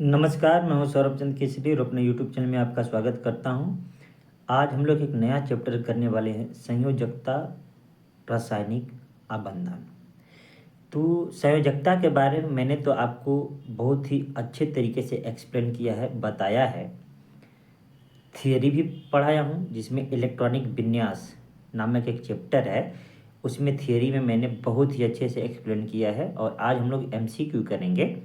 नमस्कार, मैं हूं सौरभ चंद्र केसरी और अपने यूट्यूब चैनल में आपका स्वागत करता हूं। आज हम लोग एक नया चैप्टर करने वाले हैं, संयोजकता रासायनिक आबंधन। तो संयोजकता के बारे में मैंने तो आपको बहुत ही अच्छे तरीके से एक्सप्लेन किया है, बताया है। थियरी भी पढ़ाया हूं, जिसमें इलेक्ट्रॉनिक विन्यास नामक एक चैप्टर है, उसमें थियरी में मैंने बहुत ही अच्छे से एक्सप्लेन किया है। और आज हम लोग MCQ करेंगे।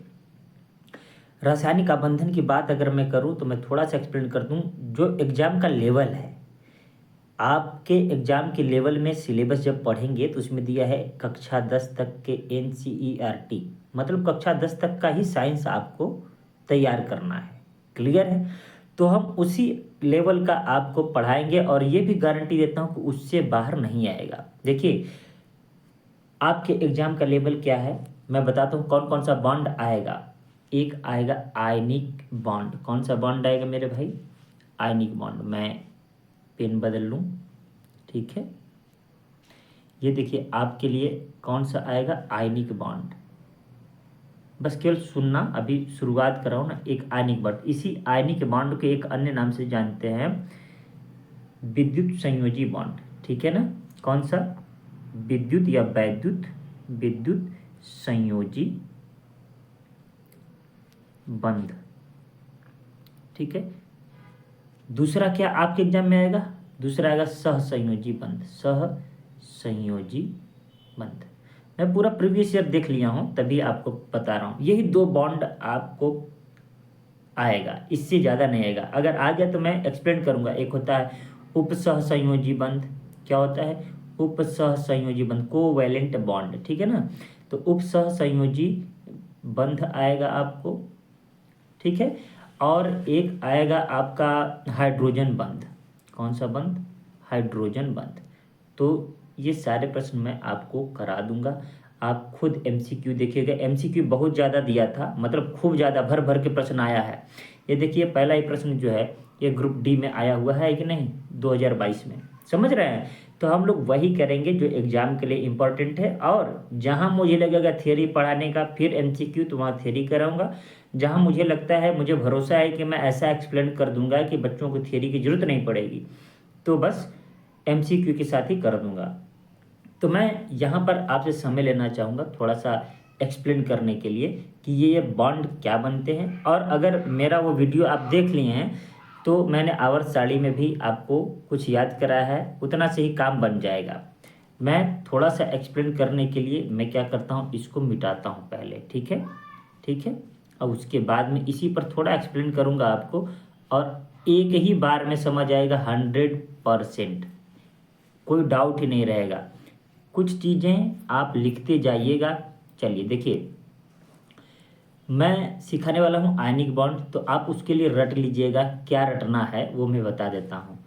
रासायनिक आबंधन की बात अगर मैं करूं तो मैं थोड़ा सा एक्सप्लेन कर दूं। जो एग्ज़ाम का लेवल है, आपके एग्ज़ाम के लेवल में सिलेबस जब पढ़ेंगे तो उसमें दिया है कक्षा 10 तक के NCERT, मतलब कक्षा 10 तक का ही साइंस आपको तैयार करना है। क्लियर है? तो हम उसी लेवल का आपको पढ़ाएंगे और ये भी गारंटी देता हूँ कि उससे बाहर नहीं आएगा। देखिए, आपके एग्ज़ाम का लेवल क्या है मैं बताता हूँ। कौन कौन सा बॉन्ड आएगा। एक आएगा आयनिक बॉन्ड। कौन सा बॉन्ड आएगा मेरे भाई? Ionic bond. मैं पेन बदल लूँ, ठीक है। ये देखिए आपके लिए कौन सा आएगा, आयनिक बॉन्ड। बस केवल सुनना, अभी शुरुआत कर रहा हूँ ना। एक आयनिक बॉन्ड, इसी आयनिक बॉन्ड को एक अन्य नाम से जानते हैं विद्युत संयोजी बॉन्ड, ठीक है ना। कौन सा? विद्युत या वैद्युत, विद्युत संयोजी बंध, ठीक है। दूसरा क्या आपके एग्जाम में आएगा? दूसरा आएगा सहसंयोजी बंध। सहसंयोजी बंध। मैं पूरा प्रीवियस ईयर देख लिया हूं, तभी आपको बता रहा हूं। यही दो बॉन्ड आपको आएगा, इससे ज़्यादा नहीं आएगा। अगर आ गया तो मैं एक्सप्लेन करूंगा। एक होता है उपसहसंयोजी बंध। क्या होता है? उपसहसंयोजी बंध, कोवैलेंट बॉन्ड, ठीक है ना। तो उपसहसंयोजी बंध आएगा आपको, ठीक है। और एक आएगा आपका हाइड्रोजन बंध। कौन सा बंध? हाइड्रोजन बंध। तो ये सारे प्रश्न मैं आपको करा दूंगा। आप खुद MCQ देखिएगा। MCQ बहुत ज़्यादा दिया था, मतलब खूब ज़्यादा भर भर के प्रश्न आया है। ये देखिए पहला ही प्रश्न जो है ये ग्रुप D में आया हुआ है कि नहीं, 2022 में। समझ रहे हैं? तो हम लोग वही करेंगे जो एग्जाम के लिए इम्पोर्टेंट है। और जहाँ मुझे लगेगा थियरी पढ़ाने का, फिर MCQ, तो वहाँ थियरी कराऊंगा। जहाँ मुझे लगता है, मुझे भरोसा है कि मैं ऐसा एक्सप्लेन कर दूंगा कि बच्चों को थियरी की जरूरत नहीं पड़ेगी, तो बस MCQ के साथ ही कर दूंगा। तो मैं यहाँ पर आपसे समय लेना चाहूँगा थोड़ा सा एक्सप्लेन करने के लिए कि ये बॉन्ड क्या बनते हैं। और अगर मेरा वो वीडियो आप देख लिए हैं तो मैंने आवर्त साड़ी में भी आपको कुछ याद कराया है, उतना से ही काम बन जाएगा। मैं थोड़ा सा एक्सप्लेन करने के लिए मैं क्या करता हूँ, इसको मिटाता हूँ पहले, ठीक है, ठीक है। और उसके बाद में इसी पर थोड़ा एक्सप्लेन करूँगा आपको, और एक ही बार में समझ आएगा 100%, कोई डाउट ही नहीं रहेगा। कुछ चीज़ें आप लिखते जाइएगा। चलिए देखिए, मैं सिखाने वाला हूँ आयनिक बॉन्ड, तो आप उसके लिए रट लीजिएगा। क्या रटना है वो मैं बता देता हूँ।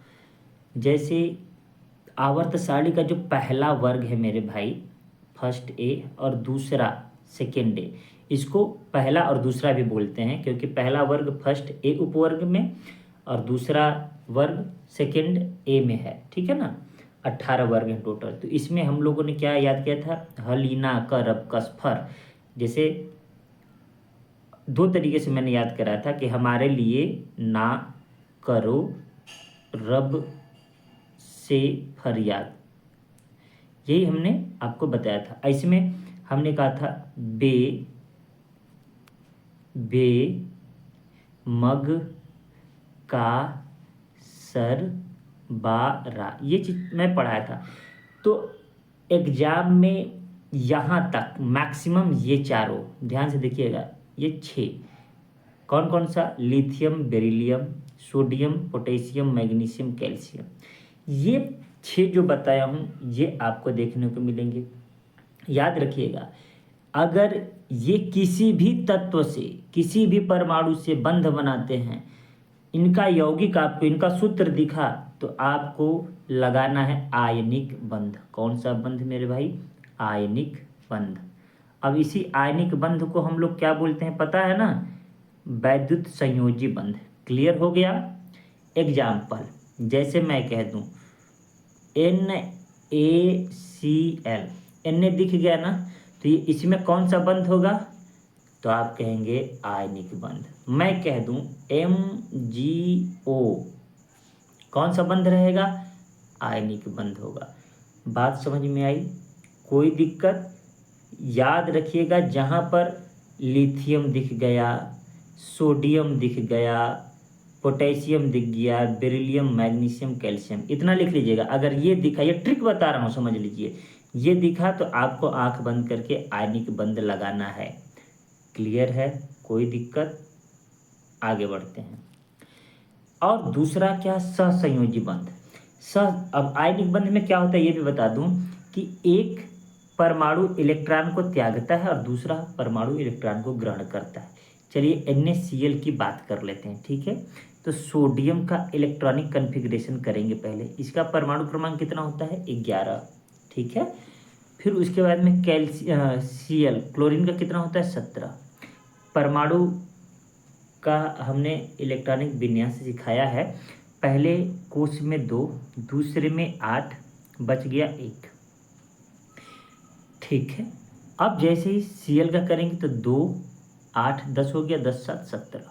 जैसे आवर्त सारणी का जो पहला वर्ग है मेरे भाई, फर्स्ट A, और दूसरा सेकेंड A, इसको पहला और दूसरा भी बोलते हैं, क्योंकि पहला वर्ग फर्स्ट A उपवर्ग में और दूसरा वर्ग सेकेंड A में है, ठीक है ना। 18 वर्ग हैं टोटल। तो इसमें हम लोगों ने क्या याद किया था? हलीना करब कसफर। जैसे दो तरीके से मैंने याद कराया था कि हमारे लिए ना करो रब से फरियाद, यही हमने आपको बताया था। इसमें हमने कहा था बे बे मग का सर बारा, ये चीज मैं पढ़ाया था। तो एग्जाम में यहाँ तक मैक्सिमम ये चारों ध्यान से देखिएगा, ये 6। कौन कौन सा? Lithium, beryllium, sodium, potassium, magnesium, calcium. ये 6 जो बताया हूँ ये आपको देखने को मिलेंगे। याद रखिएगा, अगर ये किसी भी तत्व से, किसी भी परमाणु से बंध बनाते हैं, इनका यौगिक आपको, इनका सूत्र दिखा, तो आपको लगाना है आयनिक बंध। कौन सा बंध मेरे भाई? आयनिक बंध। अब इसी आयनिक बंध को हम लोग क्या बोलते हैं पता है ना? वैद्युत संयोजी बंध। क्लियर हो गया? एग्जाम्पल जैसे मैं कह दूं NaCl, Na दिख गया ना, तो ये इसमें कौन सा बंध होगा? तो आप कहेंगे आयनिक बंध। मैं कह दूं MgO, कौन सा बंध रहेगा? आयनिक बंध होगा। बात समझ में आई? कोई दिक्कत? याद रखिएगा, जहाँ पर लिथियम दिख गया, सोडियम दिख गया, पोटेशियम दिख गया, बेरिलियम, मैग्नीशियम, कैल्शियम, इतना लिख लीजिएगा। अगर ये दिखा, ये ट्रिक बता रहा हूँ समझ लीजिए, ये दिखा तो आपको आंख बंद करके आयनिक बंध लगाना है। क्लियर है? कोई दिक्कत? आगे बढ़ते हैं। और दूसरा क्या? सहसंयोजी बंध। अब आयनिक बंध में क्या होता है ये भी बता दूं कि एक परमाणु इलेक्ट्रॉन को त्यागता है और दूसरा परमाणु इलेक्ट्रॉन को ग्रहण करता है। चलिए NaCl की बात कर लेते हैं, ठीक है। तो सोडियम का इलेक्ट्रॉनिक कन्फिग्रेशन करेंगे पहले। इसका परमाणु क्रमांक कितना होता है? 11, ठीक है। फिर उसके बाद में Cl, क्लोरीन का कितना होता है? 17। परमाणु का हमने इलेक्ट्रॉनिक विन्यास सिखाया है। पहले कोश में 2, दूसरे में 8, बच गया 1, ठीक है। अब जैसे ही Cl का करेंगे तो 2, 8, 10 हो गया, 10, 7, 17,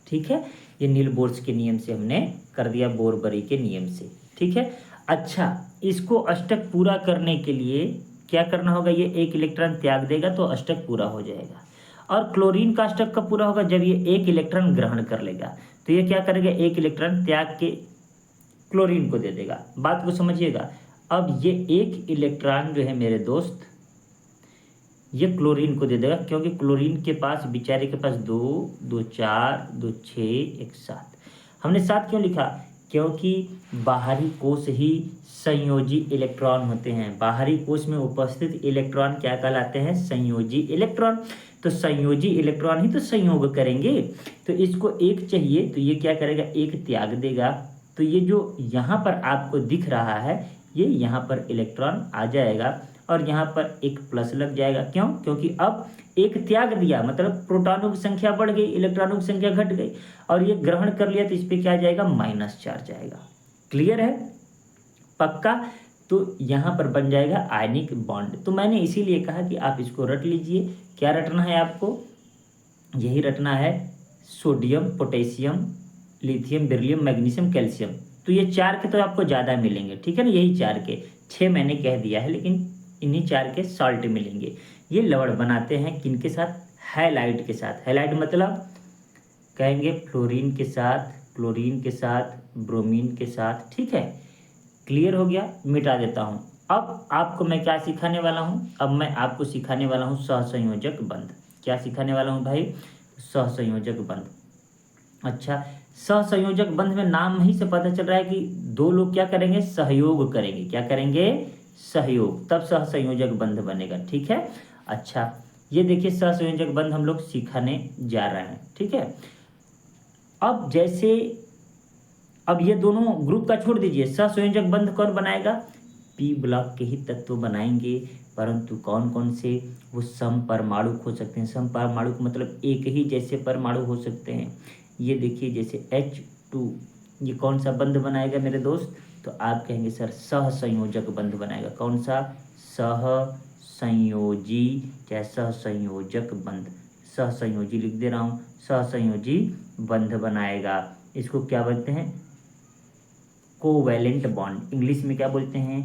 ठीक है। ये नील बोर्स के नियम से हमने कर दिया, बोरबरी के नियम से, ठीक है। अच्छा, इसको अष्टक पूरा करने के लिए क्या करना होगा? ये एक इलेक्ट्रॉन त्याग देगा तो अष्टक पूरा हो जाएगा। और क्लोरीन का अष्टक कब पूरा होगा? जब ये एक इलेक्ट्रॉन ग्रहण कर लेगा। तो ये क्या करेगा? एक इलेक्ट्रॉन त्याग के क्लोरीन को दे देगा। बात को समझिएगा। अब ये एक इलेक्ट्रॉन जो है मेरे दोस्त, ये क्लोरीन को दे देगा, क्योंकि क्लोरीन के पास, बेचारे के पास 2, 2, 4, 2, 6, 1, 7। हमने 7 क्यों लिखा? क्योंकि बाहरी कोश ही संयोजी इलेक्ट्रॉन होते हैं। बाहरी कोश में उपस्थित इलेक्ट्रॉन क्या कहलाते हैं? संयोजी इलेक्ट्रॉन। तो संयोजी इलेक्ट्रॉन ही तो संयोग करेंगे। तो इसको एक चाहिए तो ये क्या करेगा? एक त्याग देगा। तो ये जो यहाँ पर आपको दिख रहा है, ये यहाँ पर इलेक्ट्रॉन आ जाएगा और यहाँ पर एक प्लस लग जाएगा। क्यों? क्योंकि अब एक त्याग दिया, मतलब प्रोटॉनों की संख्या बढ़ गई, इलेक्ट्रॉनों की संख्या घट गई, और ये ग्रहण कर लिया तो इस पर क्या जाएगा? -4 जाएगा। क्लियर है? पक्का? तो यहाँ पर बन जाएगा आयनिक बॉन्ड। तो मैंने इसीलिए कहा कि आप इसको रट लीजिए। क्या रटना है आपको? यही रटना है, sodium, potassium, lithium, beryllium, magnesium, calcium. तो ये 4 के तो आपको ज़्यादा मिलेंगे, ठीक है ना। यही 4 के, 6 मैंने कह दिया है, लेकिन इन्हीं 4 के सॉल्ट मिलेंगे। ये लवड़ बनाते हैं किनके साथ? हैलाइड के साथ। हैलाइड मतलब कहेंगे फ्लोरीन के साथ, क्लोरीन के साथ, ब्रोमीन के साथ, ठीक है। क्लियर हो गया? मिटा देता हूँ। अब आपको मैं क्या सिखाने वाला हूँ? अब मैं आपको सिखाने वाला हूँ सहसंयोजक बंध। क्या सिखाने वाला हूँ भाई? सहसंयोजक बंध। अच्छा, सहसंयोजक बंध में नाम ही से पता चल रहा है कि दो लोग क्या करेंगे? सहयोग करेंगे। क्या करेंगे? सहयोग। तब सहसंयोजक बंध बनेगा, ठीक है। अच्छा, ये देखिए सहसंयोजक बंध हम लोग सिखाने जा रहे हैं, ठीक है। अब जैसे, अब ये दोनों ग्रुप का छोड़ दीजिए, सहसंयोजक बंध कौन बनाएगा? पी ब्लॉक के ही तत्व बनाएंगे, परंतु कौन कौन से? वो समपरमाणु हो सकते हैं। समपरमाणु मतलब एक ही जैसे परमाणु हो सकते हैं। ये देखिए जैसे H2, ये कौन सा बंध बनाएगा मेरे दोस्त? तो आप कहेंगे सर सहसंयोजक बंध बनाएगा। कौन सा? सहसंयोजी, चाहे सहसंयोजक बंध। सहसंयोजी लिख दे रहा हूँ, सहसंयोजी बंध बनाएगा। इसको क्या बोलते हैं? Covalent bond. इंग्लिश में क्या बोलते हैं?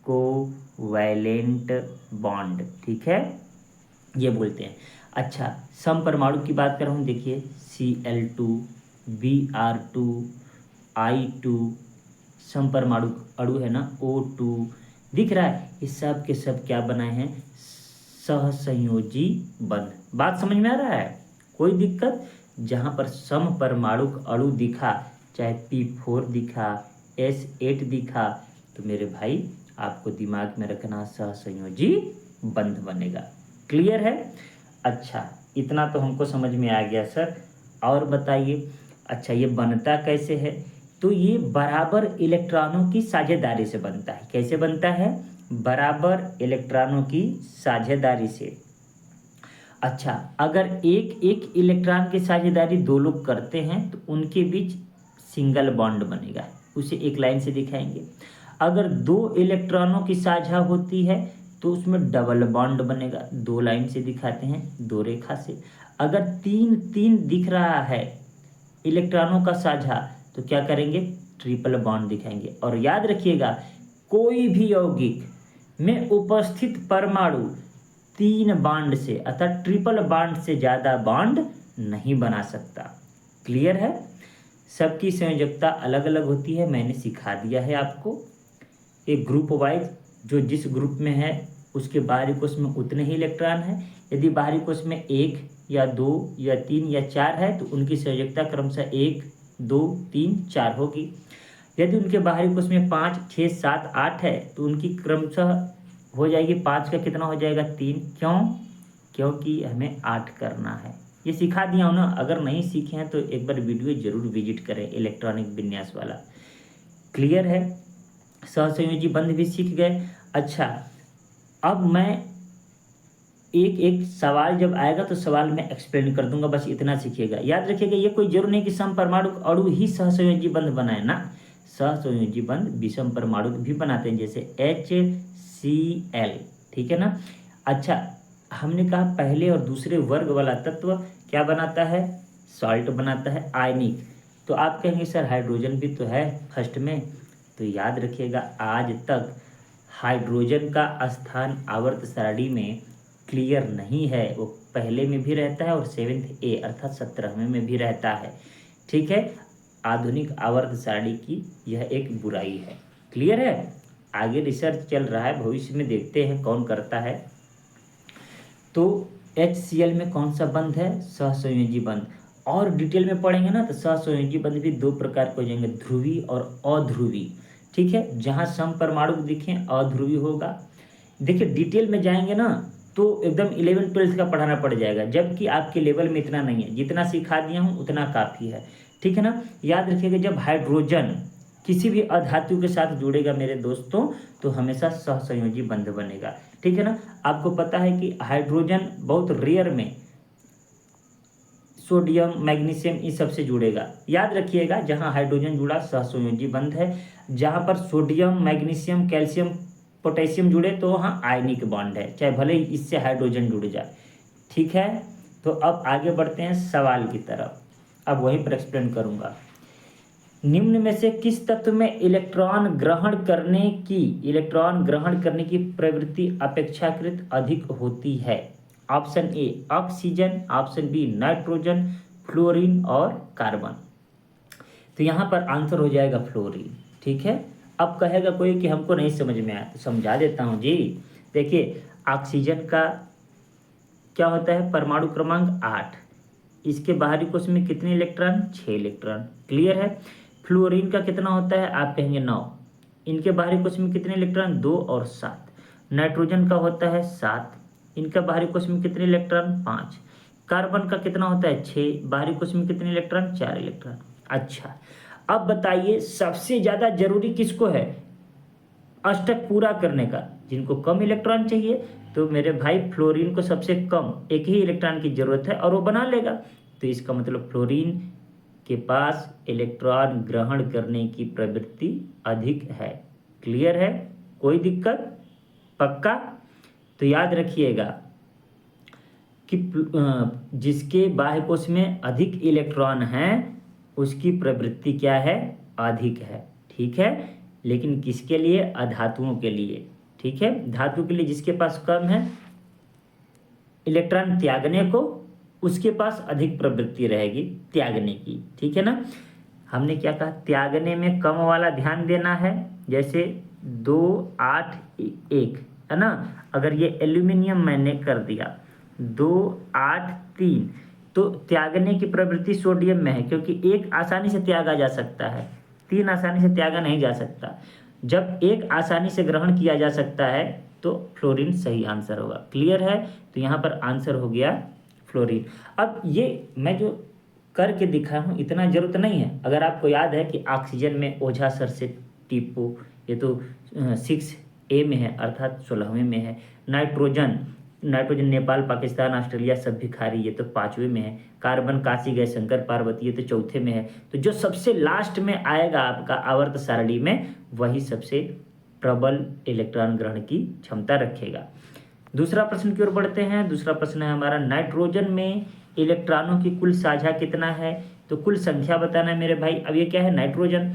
कोवैलेंट बॉन्ड, ठीक है, ये बोलते हैं। अच्छा, समपरमाणु की बात कर रहा हूँ, देखिए Cl2, Br2, I2, समपरमाणु अणु है ना, O2 दिख रहा है। ये सब के सब क्या बनाए हैं? सहसंयोजी बंध। बात समझ में आ रहा है? कोई दिक्कत? जहाँ पर समपरमाणु अणु दिखा, चाहे P4 दिखा, S8 दिखा, तो मेरे भाई आपको दिमाग में रखना सहसंयोजी बंध बनेगा। क्लियर है? अच्छा, इतना तो हमको समझ में आ गया सर। और बताइए, अच्छा ये बनता कैसे है? तो ये बराबर इलेक्ट्रॉनों की साझेदारी से बनता है। कैसे बनता है? बराबर इलेक्ट्रॉनों की साझेदारी से। अच्छा, अगर एक एक इलेक्ट्रॉन की साझेदारी दो लोग करते हैं तो उनके बीच सिंगल बॉन्ड बनेगा। उसे एक लाइन से दिखाएंगे। अगर दो इलेक्ट्रॉनों की साझा होती है तो उसमें डबल बॉन्ड बनेगा। 2 लाइन से दिखाते हैं, 2 रेखा से। अगर 3 दिख रहा है इलेक्ट्रॉनों का साझा, तो क्या करेंगे, ट्रिपल बॉन्ड दिखाएंगे। और याद रखिएगा, कोई भी यौगिक में उपस्थित परमाणु 3 बॉन्ड से अर्थात ट्रिपल बॉन्ड से ज़्यादा बॉन्ड नहीं बना सकता। क्लियर है? सबकी संयोजकता अलग अलग होती है, मैंने सिखा दिया है आपको। एक ग्रुप वाइज, जो जिस ग्रुप में है उसके बाहरी कोश में उतने ही इलेक्ट्रॉन है। यदि बाहरी कोश में 1 या 2 या 3 या 4 है तो उनकी संयोजकता क्रमशः 1, 2, 3, 4 होगी। यदि उनके बाहरी कोश में 5, 6, 7, 8 है तो उनकी क्रमशः हो जाएगी 5 का कितना हो जाएगा 3। क्यों? क्योंकि हमें 8 करना है। ये सिखा दिया हूँ ना, अगर नहीं सीखे हैं तो एक बार वीडियो जरूर विजिट करें, इलेक्ट्रॉनिक विन्यास वाला। क्लियर है? सहसंयोजी बंध भी सीख गए। अच्छा, अब मैं एक एक सवाल जब आएगा तो सवाल में एक्सप्लेन कर दूंगा, बस इतना सीखिएगा। याद रखिएगा, ये कोई जरूर नहीं कि समपरमाणु अणु ही सहसंयोजी बंध बनाए ना, सहसंयोजी बंध विषम परमाणु भी बनाते हैं, जैसे HCl। ठीक है ना? अच्छा, हमने कहा पहले और दूसरे वर्ग वाला तत्व क्या बनाता है, सॉल्ट बनाता है, आयनिक। तो आप कहेंगे सर हाइड्रोजन भी तो है फर्स्ट में। तो याद रखिएगा, आज तक हाइड्रोजन का स्थान आवर्त सारणी में क्लियर नहीं है। वो पहले में भी रहता है और 7th A अर्थात 17वें में भी रहता है। ठीक है? आधुनिक आवर्त सारणी की यह एक बुराई है। क्लियर है? आगे रिसर्च चल रहा है, भविष्य में देखते हैं कौन करता है। तो HCl में कौन सा बंध है, सहसंयोजी बंध। और डिटेल में पढ़ेंगे ना तो सहसंयोजी बंध भी 2 प्रकार के हो जाएंगे, ध्रुवी और अध्रुवी। ठीक है? जहाँ समपरमाणु दिखें अध्रुवी होगा। देखिए डिटेल में जाएंगे ना तो एकदम 11th 12th का पढ़ाना पड़ जाएगा, जबकि आपके लेवल में इतना नहीं है। जितना सिखा दिया हूँ उतना काफ़ी है। ठीक है ना? याद रखिएगा, जब हाइड्रोजन किसी भी अधातु के साथ जुड़ेगा मेरे दोस्तों तो हमेशा सहसंयोजी बंध बनेगा। ठीक है ना? आपको पता है कि हाइड्रोजन बहुत रेयर में सोडियम, मैग्नीशियम इस सब से जुड़ेगा। याद रखिएगा, जहां हाइड्रोजन जुड़ा सहसंयोजी बंध है, जहां पर सोडियम, मैग्नीशियम, कैल्शियम, पोटेशियम जुड़े तो वहाँ आयनिक बॉन्ड है, चाहे भले ही इससे हाइड्रोजन जुड़ जाए। ठीक है? तो अब आगे बढ़ते हैं सवाल की तरफ। अब वहीं पर एक्सप्लेन करूंगा। निम्न में से किस तत्व में इलेक्ट्रॉन ग्रहण करने की प्रवृत्ति अपेक्षाकृत अधिक होती है? Option A oxygen, option B nitrogen, fluorine और कार्बन। तो यहाँ पर आंसर हो जाएगा फ्लोरीन। ठीक है? अब कहेगा कोई कि हमको नहीं समझ में आया, तो समझा देता हूँ जी। देखिए, ऑक्सीजन का क्या होता है, परमाणु क्रमांक 8। इसके बाहरी कोश में कितने इलेक्ट्रॉन, 6 इलेक्ट्रॉन। क्लियर है? फ्लोरीन का कितना होता है, आप कहेंगे 9। इनके बाहरी कोश में कितने इलेक्ट्रॉन, 2 और 7। नाइट्रोजन का होता है 7, इनका बाहरी कोश में कितने इलेक्ट्रॉन, 5। कार्बन का कितना होता है, 6, बाहरी कोश में कितने इलेक्ट्रॉन, 4 इलेक्ट्रॉन। अच्छा, अब बताइए सबसे ज़्यादा जरूरी किसको है अष्टक पूरा करने का? जिनको कम इलेक्ट्रॉन चाहिए, तो मेरे भाई फ्लोरीन को सबसे कम एक ही इलेक्ट्रॉन की जरूरत है और वो बना लेगा। तो इसका मतलब फ्लोरीन के पास इलेक्ट्रॉन ग्रहण करने की प्रवृत्ति अधिक है। क्लियर है? कोई दिक्कत? पक्का? तो याद रखिएगा कि जिसके बाह्य कोश में अधिक इलेक्ट्रॉन हैं उसकी प्रवृत्ति क्या है, अधिक है। ठीक है? लेकिन किसके लिए, अधातुओं के लिए। ठीक है? धातु के लिए जिसके पास कम है इलेक्ट्रॉन त्यागने को, उसके पास अधिक प्रवृत्ति रहेगी त्यागने की। ठीक है ना? हमने क्या कहा, त्यागने में कम वाला ध्यान देना है। जैसे 2, 8, 1 है ना? अगर ये एल्यूमिनियम मैंने कर दिया 2, 8, 3, तो त्यागने की प्रवृत्ति सोडियम में है, क्योंकि 1 आसानी से त्यागा जा सकता है, 3 आसानी से त्यागा नहीं जा सकता। जब 1 आसानी से ग्रहण किया जा सकता है तो फ्लोरीन सही आंसर होगा। क्लियर है? तो यहाँ पर आंसर हो गया फ्लोरीन। अब ये मैं जो करके दिखाया हूँ इतना जरूरत नहीं है। अगर आपको याद है कि ऑक्सीजन में ओझा सर से टिपो, ये तो 6A में है अर्थात 16वें में है। नाइट्रोजन नेपाल, पाकिस्तान, ऑस्ट्रेलिया सब भिखारी, ये तो 5वें में है। कार्बन काशी गए शंकर पार्वती, ये तो 4थे में है। तो जो सबसे लास्ट में आएगा आपका आवर्त सारणी में, वही सबसे प्रबल इलेक्ट्रॉन ग्रहण की क्षमता रखेगा। दूसरा प्रश्न की ओर बढ़ते हैं। दूसरा प्रश्न है हमारा, नाइट्रोजन में इलेक्ट्रॉनों की कुल साझा कितना है? तो कुल संख्या बताना है मेरे भाई। अब ये क्या है? नाइट्रोजन।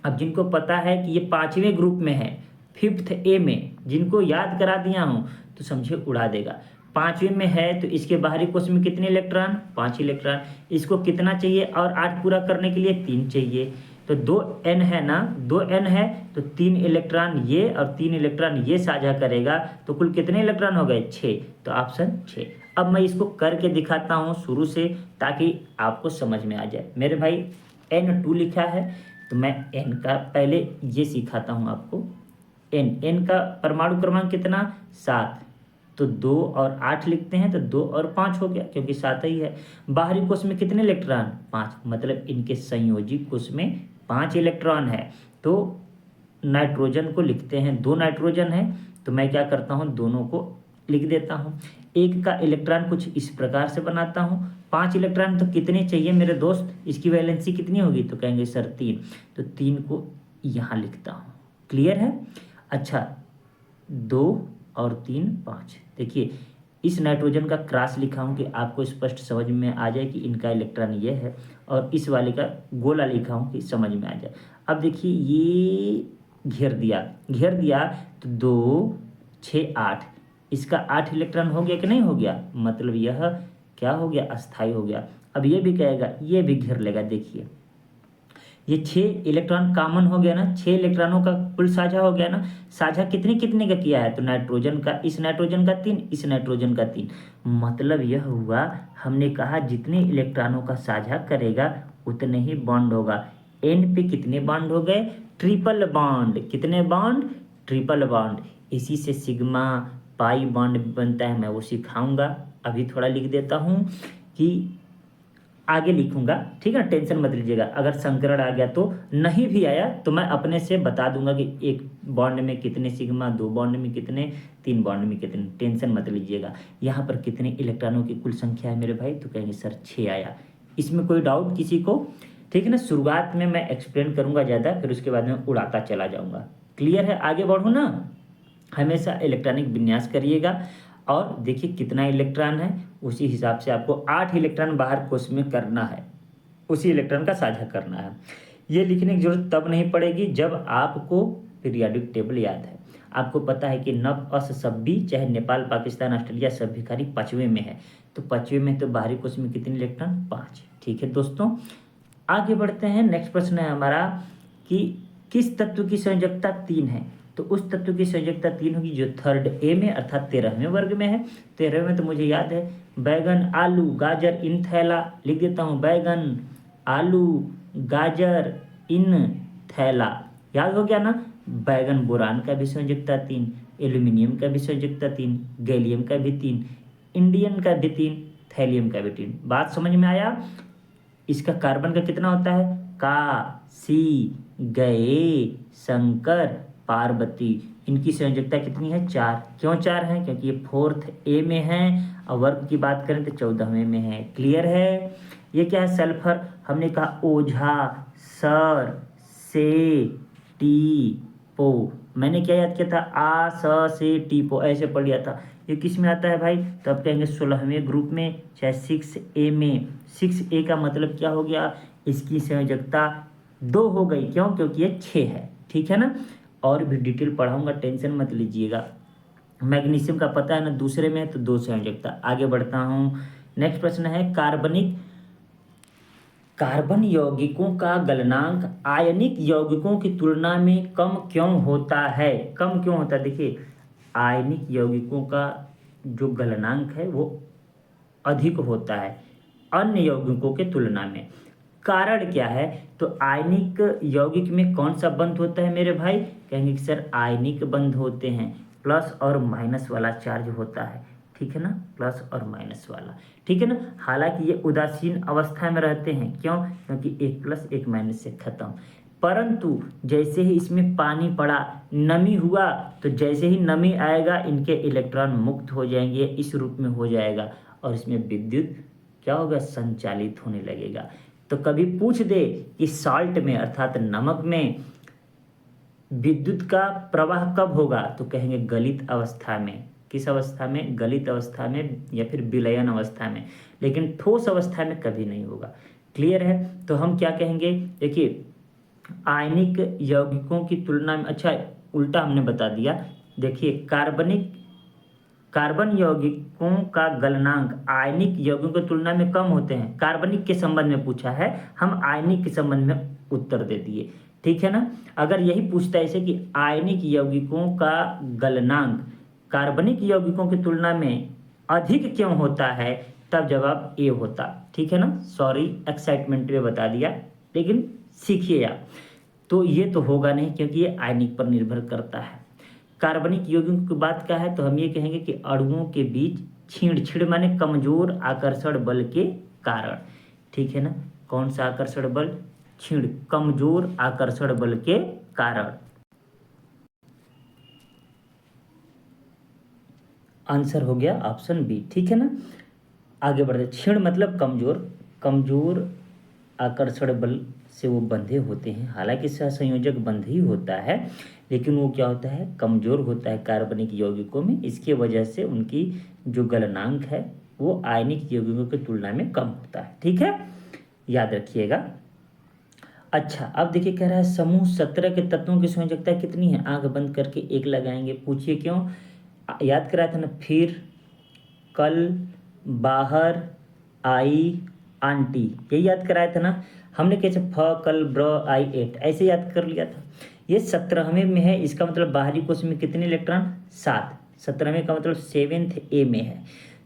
अब जिनको पता है कि ये 5वें ग्रुप में है, 5th ए में, जिनको याद करा दिया हूँ तो समझे उड़ा देगा। 5वें में है तो इसके बाहरी कोश में कितने इलेक्ट्रॉन? 5 इलेक्ट्रॉन। इसको कितना चाहिए? और 8 पूरा करने के लिए 3 चाहिए। तो 2n है ना, 2n है तो 3 इलेक्ट्रॉन ये और 3 इलेक्ट्रॉन ये साझा करेगा, तो कुल कितने इलेक्ट्रॉन हो गए? 6। तो ऑप्शन 6। अब मैं इसको करके दिखाता हूँ शुरू से, ताकि आपको समझ में आ जाए। मेरे भाई N2 लिखा है तो मैं N का पहले ये सिखाता हूँ आपको। N का परमाणु क्रमांक कितना? 7। तो 2 और 8 लिखते हैं तो 2 और 5 हो गया, क्योंकि 7 ही है। बाहरी कोश में कितने इलेक्ट्रॉन? 5। मतलब इनके संयोजी कोश में 5 इलेक्ट्रॉन है। तो नाइट्रोजन को लिखते हैं, 2 नाइट्रोजन है तो मैं क्या करता हूँ, दोनों को लिख देता हूँ। एक का इलेक्ट्रॉन कुछ इस प्रकार से बनाता हूँ। 5 इलेक्ट्रॉन तो कितने चाहिए मेरे दोस्त? इसकी वैलेंसी कितनी होगी? तो कहेंगे सर 3। तो 3 को यहाँ लिखता हूँ। क्लियर है? अच्छा, 2 और 3 5। देखिए इस नाइट्रोजन का क्रॉस लिखा हूँ कि आपको स्पष्ट समझ में आ जाए कि इनका इलेक्ट्रॉन ये है, और इस वाले का गोला लिखा हूँ कि समझ में आ जाए। अब देखिए ये घेर दिया तो 2 6 8, इसका 8 इलेक्ट्रॉन हो गया कि नहीं हो गया? मतलब यह क्या हो गया? अस्थाई हो गया। अब ये भी कहेगा, ये भी घेर लेगा। देखिए ये 6 इलेक्ट्रॉन कॉमन हो गया ना, 6 इलेक्ट्रॉनों का कुल साझा हो गया ना। साझा कितने कितने का किया है? तो नाइट्रोजन का, इस नाइट्रोजन का 3, इस नाइट्रोजन का 3। मतलब यह हुआ, हमने कहा जितने इलेक्ट्रॉनों का साझा करेगा उतने ही बॉन्ड होगा। एन पे कितने बॉन्ड हो गए? Triple bond. कितने बॉन्ड? Triple bond. इसी से सिग्मा पाई बॉन्ड बनता है, मैं वो सिखाऊंगा। अभी थोड़ा लिख देता हूँ कि आगे लिखूंगा, ठीक है? टेंशन मत लीजिएगा। अगर संकरण आ गया तो, नहीं भी आया तो मैं अपने से बता दूंगा कि एक बॉन्ड में कितने सिग्मा, 2 बॉन्ड में कितने, 3 बॉन्ड में कितने। टेंशन मत लीजिएगा। यहाँ पर कितने इलेक्ट्रॉनों की कुल संख्या है मेरे भाई? तो कहेंगे सर 6 आया। इसमें कोई डाउट किसी को? ठीक है ना? शुरुआत में मैं एक्सप्लेन करूंगा ज़्यादा, फिर उसके बाद में उड़ाता चला जाऊंगा। क्लियर है? आगे बढ़ो ना। हमेशा इलेक्ट्रॉनिक विन्यास करिएगा। और देखिए कितना इलेक्ट्रॉन है, उसी हिसाब से आपको 8 इलेक्ट्रॉन बाहर कोश में करना है, उसी इलेक्ट्रॉन का साझा करना है। ये लिखने की जरूरत तब नहीं पड़ेगी जब आपको पीरियोडिक टेबल याद है। आपको पता है कि नव अस सभ्य, चाहे नेपाल पाकिस्तान ऑस्ट्रेलिया सभ्यकारी 5वें में है। तो 5वें में तो बाहरी कोश में कितने इलेक्ट्रॉन? 5। ठीक है दोस्तों, आगे बढ़ते हैं। नेक्स्ट प्रश्न है हमारा कि किस तत्व की संयोजकता 3 है? तो उस तत्व की संयोजकता 3 होगी जो 3rd ए में अर्थात 13वें वर्ग में है। 13वें में तो मुझे याद है, बैगन आलू गाजर इन थैला। लिख देता हूँ, बैगन आलू गाजर इन थैला। याद हो गया ना? बैगन बोरान का भी संयोजकता 3, एल्यूमिनियम का भी संयोजकता 3, गैलियम का भी 3, इंडियम का भी 3, थैलियम का भी 3। बात समझ में आया? इसका कार्बन का कितना होता है? का, सी, गए, शंकर, पार्वती। इनकी संयोजकता कितनी है? 4। क्यों 4 है? क्योंकि ये 4th ए में है, और वर्ग की बात करें तो 14वें में है। क्लियर है? ये क्या है? सल्फर। हमने कहा ओझा, सर, से, टी, पो। मैंने क्या याद किया था? आ, स, से, टी, पो, ऐसे पढ़ लिया था। ये किस में आता है भाई? तो आप कहेंगे 16वें ग्रुप में, चाहे 6A में। 6A का मतलब क्या हो गया? इसकी संयोजकता 2 हो गई। क्यों? क्योंकि ये 6 है। ठीक है ना? और भी डिटेल पढ़ाऊंगा, टेंशन मत लीजिएगा। मैग्नीशियम का पता है ना, दूसरे में है तो 2 संयोजकता। आगे बढ़ता हूँ। नेक्स्ट प्रश्न है, कार्बन यौगिकों का गलनांक आयनिक यौगिकों की तुलना में कम क्यों होता है? कम क्यों होता है? देखिए आयनिक यौगिकों का जो गलनांक है वो अधिक होता है अन्य यौगिकों के तुलना में। कारण क्या है? तो आयनिक यौगिक में कौन सा बंध होता है मेरे भाई? कहेंगे कि सर आयनिक बंध होते हैं, प्लस और माइनस वाला चार्ज होता है। ठीक है ना? प्लस और माइनस वाला। ठीक है ना? हालांकि ये उदासीन अवस्था में रहते हैं। क्यों? क्योंकि एक प्लस एक माइनस से खत्म। परंतु जैसे ही इसमें पानी पड़ा, नमी हुआ, तो जैसे ही नमी आएगा इनके इलेक्ट्रॉन मुक्त हो जाएंगे, इस रूप में हो जाएगा, और इसमें विद्युत क्या होगा? संचालित होने लगेगा। तो कभी पूछ दे कि साल्ट में अर्थात नमक में विद्युत का प्रवाह कब होगा, तो कहेंगे गलित अवस्था में। किस अवस्था में, गलित अवस्था में या फिर विलयन अवस्था में, लेकिन ठोस अवस्था में कभी नहीं होगा। क्लियर है। तो हम क्या कहेंगे, देखिए आयनिक यौगिकों की तुलना में, अच्छा उल्टा हमने बता दिया। देखिए कार्बन यौगिकों का गलनांक आयनिक यौगिकों की तुलना में कम होते हैं। कार्बनिक के संबंध में पूछा है, हम आयनिक के संबंध में उत्तर दे दिए, ठीक है ना। अगर यही पूछता है ऐसे कि आयनिक यौगिकों का गलनांक कार्बनिक यौगिकों की तुलना में अधिक क्यों होता है, तब जवाब ए होता, ठीक है ना। सॉरी एक्साइटमेंट में बता दिया, लेकिन सीखिए आप। तो ये तो होगा नहीं, क्योंकि ये आयनिक पर निर्भर करता है। कार्बनिक यौगिकों की बात क्या है, तो हम ये कहेंगे कि अणुओं के बीच छीड़ माने कमजोर आकर्षण बल के कारण, ठीक है ना। कौन सा आकर्षण बल, छीड़, कमजोर आकर्षण बल के कारण। आंसर हो गया ऑप्शन बी, ठीक है ना। आगे बढ़ते, छीड़ मतलब कमजोर आकर्षण बल से वो बंधे होते हैं। हालांकि सहसंयोजक बंध ही होता है, लेकिन वो क्या होता है, कमजोर होता है कार्बनिक यौगिकों में। इसके वजह से उनकी जो गलनांक है वो आयनिक यौगिकों की तुलना में कम होता है, ठीक है, याद रखिएगा। अच्छा अब देखिए, कह रहा है समूह 17 के तत्वों की संयोजकता कितनी है। आंख बंद करके एक लगाएंगे, पूछिए क्यों। याद कराया था ना, फिर, कल, बाहर, आई, आंटी, यही याद कराया था ना हमने। कैसे फ, कल, ब्र, आई, एट, ऐसे याद कर लिया था। ये 17वें में है, इसका मतलब बाहरी कोश में कितने इलेक्ट्रॉन, 7। 17वें का मतलब 7th ए में है,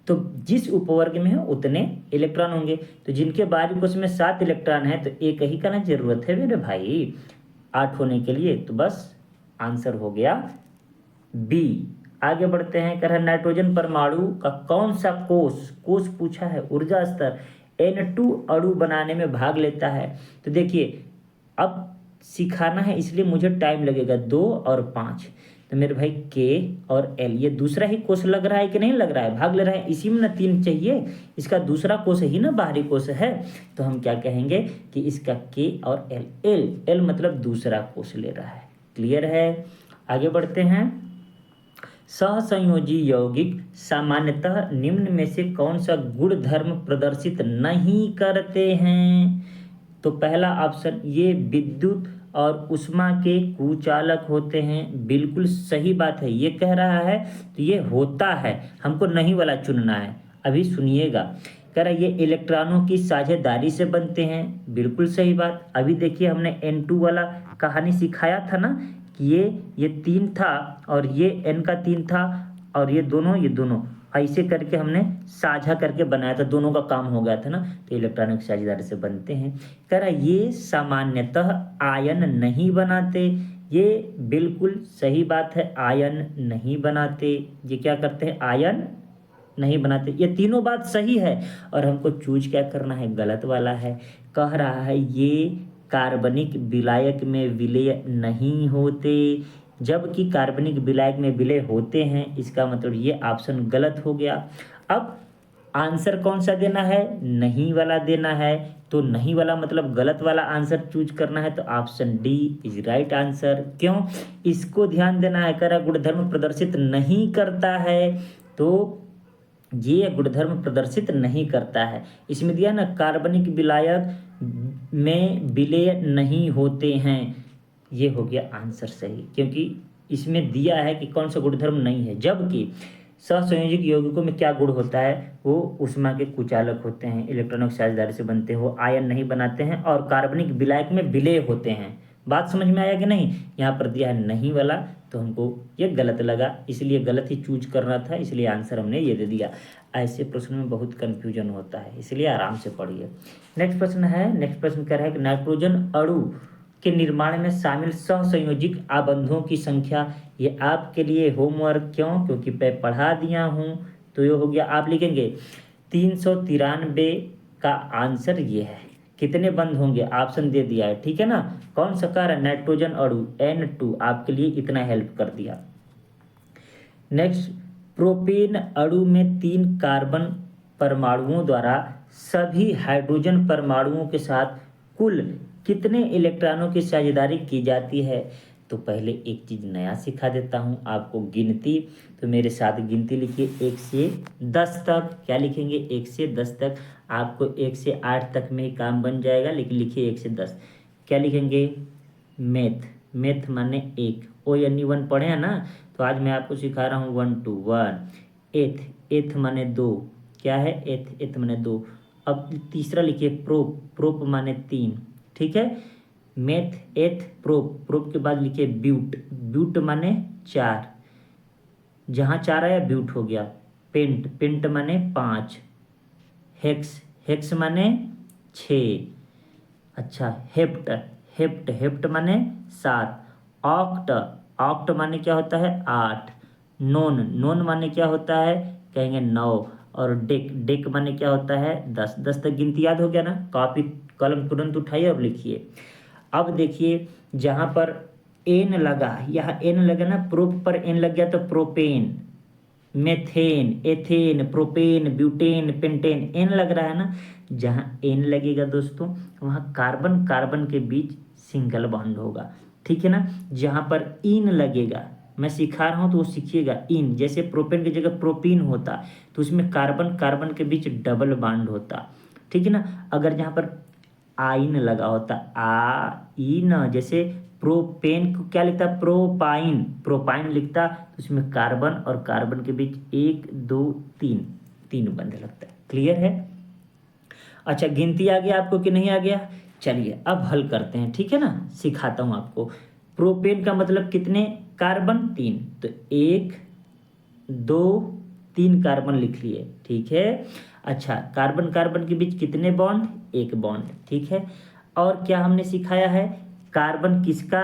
तो जिस उपवर्ग में है उतने इलेक्ट्रॉन होंगे। तो जिनके बाहरी कोश में 7 इलेक्ट्रॉन है, तो एक ही का ना जरूरत है मेरे भाई 8 होने के लिए, तो बस आंसर हो गया बी। आगे बढ़ते हैं, कह रहा है नाइट्रोजन परमाणु का कौन सा कोष पूछा है, ऊर्जा स्तर N2 अणु बनाने में भाग लेता है। तो देखिए अब सिखाना है, इसलिए मुझे टाइम लगेगा 2 और 5। तो मेरे भाई के और एल, ये दूसरा ही कोष लग रहा है कि नहीं लग रहा है, भाग ले रहा है, इसी में ना 3 चाहिए, इसका दूसरा कोष ही ना बाहरी कोष है। तो हम क्या कहेंगे कि इसका के और एल मतलब दूसरा कोष ले रहा है। क्लियर है। आगे बढ़ते हैं, सहसंयोजी यौगिक सामान्यतः निम्न में से कौन सा गुणधर्म प्रदर्शित नहीं करते हैं। तो पहला ऑप्शन, ये विद्युत और ऊष्मा के कुचालक होते हैं। बिल्कुल सही बात है, ये कह रहा है तो ये होता है, हमको नहीं वाला चुनना है। अभी सुनिएगा, कह रहा है ये इलेक्ट्रॉनों की साझेदारी से बनते हैं। बिल्कुल सही बात। अभी देखिए हमने N2 वाला कहानी सिखाया था ना, कि ये 3 था और ये N का 3 था, और ये दोनों ऐसे करके हमने साझा करके बनाया था, दोनों का काम हो गया था ना, तो इलेक्ट्रॉनिक साझेदारी से बनते हैं। कह रहा ये सामान्यतः आयन नहीं बनाते। ये बिल्कुल सही बात है, आयन नहीं बनाते। ये क्या करते हैं, आयन नहीं बनाते। ये तीनों बात सही है, और हमको चूज क्या करना है, गलत वाला है। कह रहा है ये कार्बनिक विलायक में विलय नहीं होते, जबकि कार्बनिक विलायक में विलय होते हैं। इसका मतलब ये ऑप्शन गलत हो गया। अब आंसर कौन सा देना है, नहीं वाला देना है। तो नहीं वाला मतलब गलत वाला आंसर चूज करना है, तो option D is right answer. क्यों, इसको ध्यान देना है। कह गुणधर्म प्रदर्शित नहीं करता है, तो ये गुणधर्म प्रदर्शित नहीं करता है। इसमें दिया ना कार्बनिक विलायक में विलय नहीं होते हैं, ये हो गया आंसर सही, क्योंकि इसमें दिया है कि कौन सा गुणधर्म नहीं है। जबकि सहसंयोजक यौगिकों में क्या गुण होता है, वो ऊष्मा के कुचालक होते हैं, इलेक्ट्रॉनिक साझेदारी से बनते हैं, वो आयन नहीं बनाते हैं, और कार्बनिक विलायक में विलय होते हैं। बात समझ में आया कि नहीं। यहाँ पर दिया है नहीं वाला, तो हमको ये गलत लगा, इसलिए गलत ही चूज करना था, इसलिए आंसर हमने ये दे दिया। ऐसे प्रश्न में बहुत कन्फ्यूजन होता है, इसलिए आराम से पढ़िए। नेक्स्ट प्रश्न कह रहा है कि नाइट्रोजन अणु के निर्माण में शामिल सहसंयोजिक आबंधों की संख्या। ये आपके लिए होमवर्क, क्यों, क्योंकि मैं पढ़ा दिया हूँ। तो ये हो गया, आप लिखेंगे 393 का आंसर ये है। कितने बंध होंगे, ऑप्शन दे दिया है, ठीक है ना। कौन सा कह रहा है, नाइट्रोजन अणु N2, आपके लिए इतना हेल्प कर दिया। नेक्स्ट, प्रोपेन अणु में 3 कार्बन परमाणुओं द्वारा सभी हाइड्रोजन परमाणुओं के साथ कुल कितने इलेक्ट्रॉनों की साझेदारी की जाती है। तो पहले एक चीज़ नया सिखा देता हूँ आपको, गिनती। तो मेरे साथ गिनती लिखिए 1 से 10 तक। क्या लिखेंगे? 1 से 10 तक। आपको 1 से 8 तक में ही काम बन जाएगा, लेकिन लिखिए 1 से 10। क्या लिखेंगे? मैथ। मैथ माने 1, ओ यानी 1 पढ़े हैं ना, तो आज मैं आपको सिखा रहा हूँ 1 to 1। एथ, एथ माने 2। क्या है? एथ, एथ माने 2। अब तीसरा लिखिए प्रोप, प्रोप माने 3। ठीक है, मैथ, एथ, प्रोप, प्रोप के बाद लिखिए ब्यूट, ब्यूट माने 4। जहाँ 4 आया ब्यूट हो गया। पेंट, पेंट माने 5। हेक्स, हेक्स माने 6। अच्छा, हेप्ट, हेप्ट, हेप्ट माने 7। ऑक्ट, ऑक्ट माने क्या होता है? 8। नोन, नोन माने क्या होता है? कहेंगे 9। और डेक, डेक माने क्या होता है? 10। 10 तक गिनती याद हो गया ना? कॉपी कलम तुरंत उठाइए और लिखिए। अब देखिए, जहाँ पर एन लगा, यहाँ एन लगा ना, प्रोप पर एन लग गया तो propane, methane, ethane, propane, butane, pentane, ane लग रहा है ना। जहाँ एन लगेगा दोस्तों, वहाँ कार्बन कार्बन के बीच सिंगल बॉन्ड होगा। ठीक है ना। जहाँ पर इन लगेगा, मैं सिखा रहा हूँ तो वो सीखिएगा। इन, जैसे प्रोपेन की जगह प्रोपीन होता, तो उसमें कार्बन कार्बन के बीच डबल बॉन्ड होता। ठीक है ना। अगर जहाँ पर आइन लगा होता, आ इन, जैसे प्रोपेन को क्या लिखता? प्रोपाइन, प्रोपाइन लिखता, तो उसमें कार्बन और कार्बन के बीच 1 2 3 3 बंध लगता है। क्लियर है? अच्छा, गिनती आ गया आपको कि नहीं आ गया? चलिए अब हल करते हैं, ठीक है ना। सिखाता हूँ आपको। प्रोपेन का मतलब कितने कार्बन? 3, तो 1 2 3 कार्बन लिख लिए। ठीक है। अच्छा, कार्बन कार्बन के बीच कितने बॉन्ड? 1 बॉन्ड। ठीक है। और क्या हमने सिखाया है? कार्बन किसका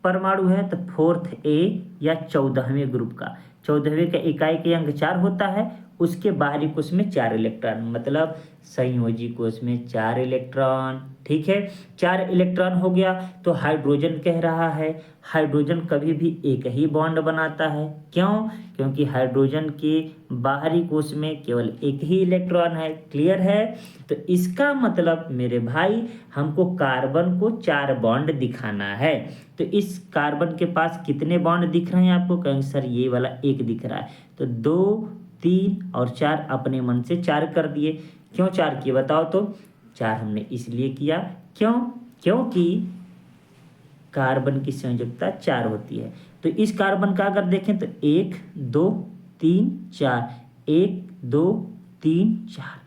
परमाणु है? तो 4th A या 14वें ग्रुप का। 14वें का इकाई के अंक 4 होता है, उसके बाहरी कोश में 4 इलेक्ट्रॉन, मतलब संयोजी कोश में 4 इलेक्ट्रॉन। ठीक है, 4 इलेक्ट्रॉन हो गया तो हाइड्रोजन कह रहा है। हाइड्रोजन कभी भी एक ही बॉन्ड बनाता है। क्यों? क्योंकि हाइड्रोजन के बाहरी कोश में केवल एक ही इलेक्ट्रॉन है। क्लियर है? तो इसका मतलब मेरे भाई, हमको कार्बन को 4 बॉन्ड दिखाना है। तो इस कार्बन के पास कितने बॉन्ड दिख रहे हैं आपको? कहेंगे सर ये वाला 1 दिख रहा है, तो 2 3 और 4 अपने मन से 4 कर दिए। क्यों 4 किए बताओ तो? 4 हमने इसलिए किया, क्यों? क्योंकि कार्बन की संयोजकता 4 होती है। तो इस कार्बन का अगर देखें तो 1 2 3 4, 1 2 3 4।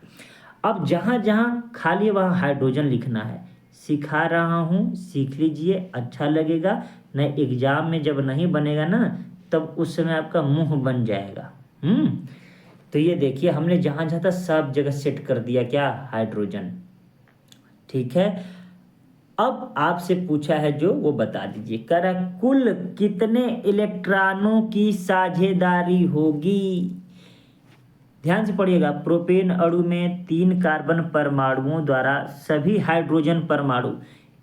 अब जहाँ जहाँ खाली वहाँ हाइड्रोजन लिखना है। सिखा रहा हूँ, सीख लीजिए, अच्छा लगेगा। नहीं, एग्जाम में जब नहीं बनेगा ना, तब उस समय आपका मुंह बन जाएगा। तो ये देखिए, हमने जहाँ जहाँ था सब जगह सेट कर दिया क्या? हाइड्रोजन। ठीक है। अब आपसे पूछा है जो, वो बता दीजिए। कह रहा है कुल कितने इलेक्ट्रॉनों की साझेदारी होगी? ध्यान से पढ़िएगा। प्रोपेन अणु में 3 कार्बन परमाणुओं द्वारा सभी हाइड्रोजन परमाणु,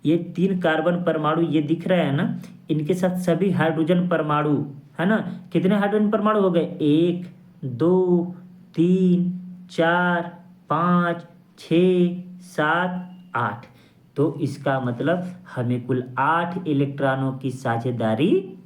ये 3 कार्बन परमाणु ये दिख रहे हैं ना, इनके साथ सभी हाइड्रोजन परमाणु है ना। कितने हाइड्रोजन परमाणु हो गए? 1 2 3 4 5 6 7 8। तो इसका मतलब हमें कुल 8 इलेक्ट्रॉनों की साझेदारी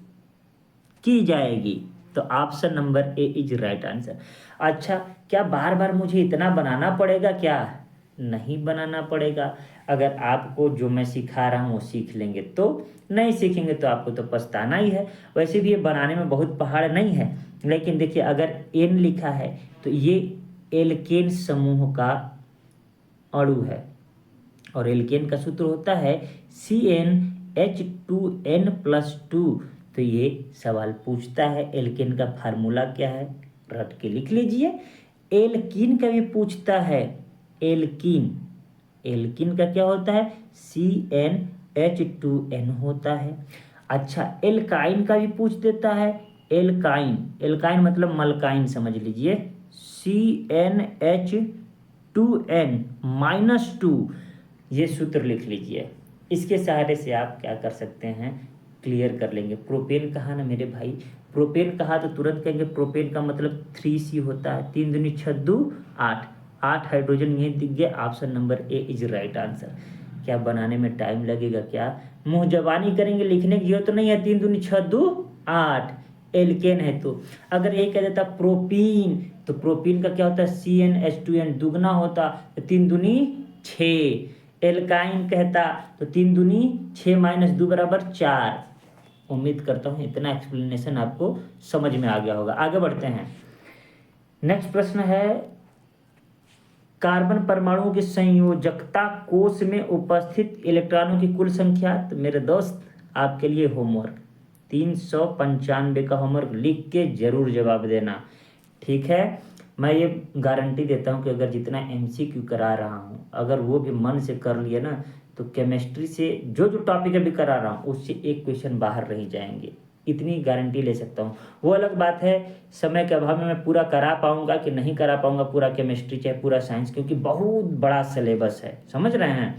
की जाएगी। तो option number A is right answer. अच्छा, क्या बार बार मुझे इतना बनाना पड़ेगा? क्या नहीं बनाना पड़ेगा। अगर आपको जो मैं सिखा रहा हूँ वो सीख लेंगे तो, नहीं सीखेंगे तो आपको तो पछताना ही है। वैसे भी ये बनाने में बहुत पहाड़ नहीं है, लेकिन देखिए अगर एन लिखा है तो ये एल्केन समूह का अणु है, और एल्केन का सूत्र होता है CnH2n+2। तो ये सवाल पूछता है एल्केन का फार्मूला क्या है, रट के लिख लीजिए। एल्कीन का भी पूछता है, एल्कीन, एल्कीन का क्या होता है? CnH2n होता है। अच्छा, एल्काइन का भी पूछ देता है। एल्काइन, एल्काइन मतलब मल्काइन समझ लीजिए। CnH2n-2, ये सूत्र लिख लीजिए। इसके सहारे से आप क्या कर सकते हैं, क्लियर कर लेंगे। प्रोपेन कहा ना मेरे भाई, प्रोपेन कहा तो तुरंत कहेंगे प्रोपेन का मतलब 3C होता है। 3 दूनी 6 2 8, 8 हाइड्रोजन यही दिख गया। Option number A is right answer. क्या बनाने में टाइम लगेगा क्या? मुँह जबानी करेंगे, लिखने की जरूरत तो नहीं है। 3 दूनी 6 2 8 एल्केन है। तो अगर ये कह देता प्रोपीन, तो प्रोपीन का क्या होता है? CnH2n दुगना होता, तो 3 दूनी 6। एल्काइन कहता तो 3 दूनी 6 - 2 = 4। उम्मीद करता हूँ इतना एक्सप्लेनेशन आपको समझ में आ गया होगा। आगे बढ़ते हैं। नेक्स्ट प्रश्न है, कार्बन परमाणुओं की संयोजकता कोश में उपस्थित इलेक्ट्रॉनों की कुल संख्या। तो मेरे दोस्त आपके लिए होमवर्क 395 का होमवर्क लिख के जरूर जवाब देना, ठीक है। मैं ये गारंटी देता हूँ कि अगर जितना MCQ करा रहा हूँ, अगर वो भी मन से कर लिए ना, तो केमिस्ट्री से जो जो टॉपिक अभी करा रहा हूँ उससे एक क्वेश्चन बाहर रह जाएंगे, इतनी गारंटी ले सकता हूँ। वो अलग बात है समय के अभाव में मैं पूरा करा पाऊंगा कि नहीं करा पाऊंगा पूरा केमिस्ट्री चाहे पूरा साइंस, क्योंकि बहुत बड़ा सिलेबस है, समझ रहे हैं।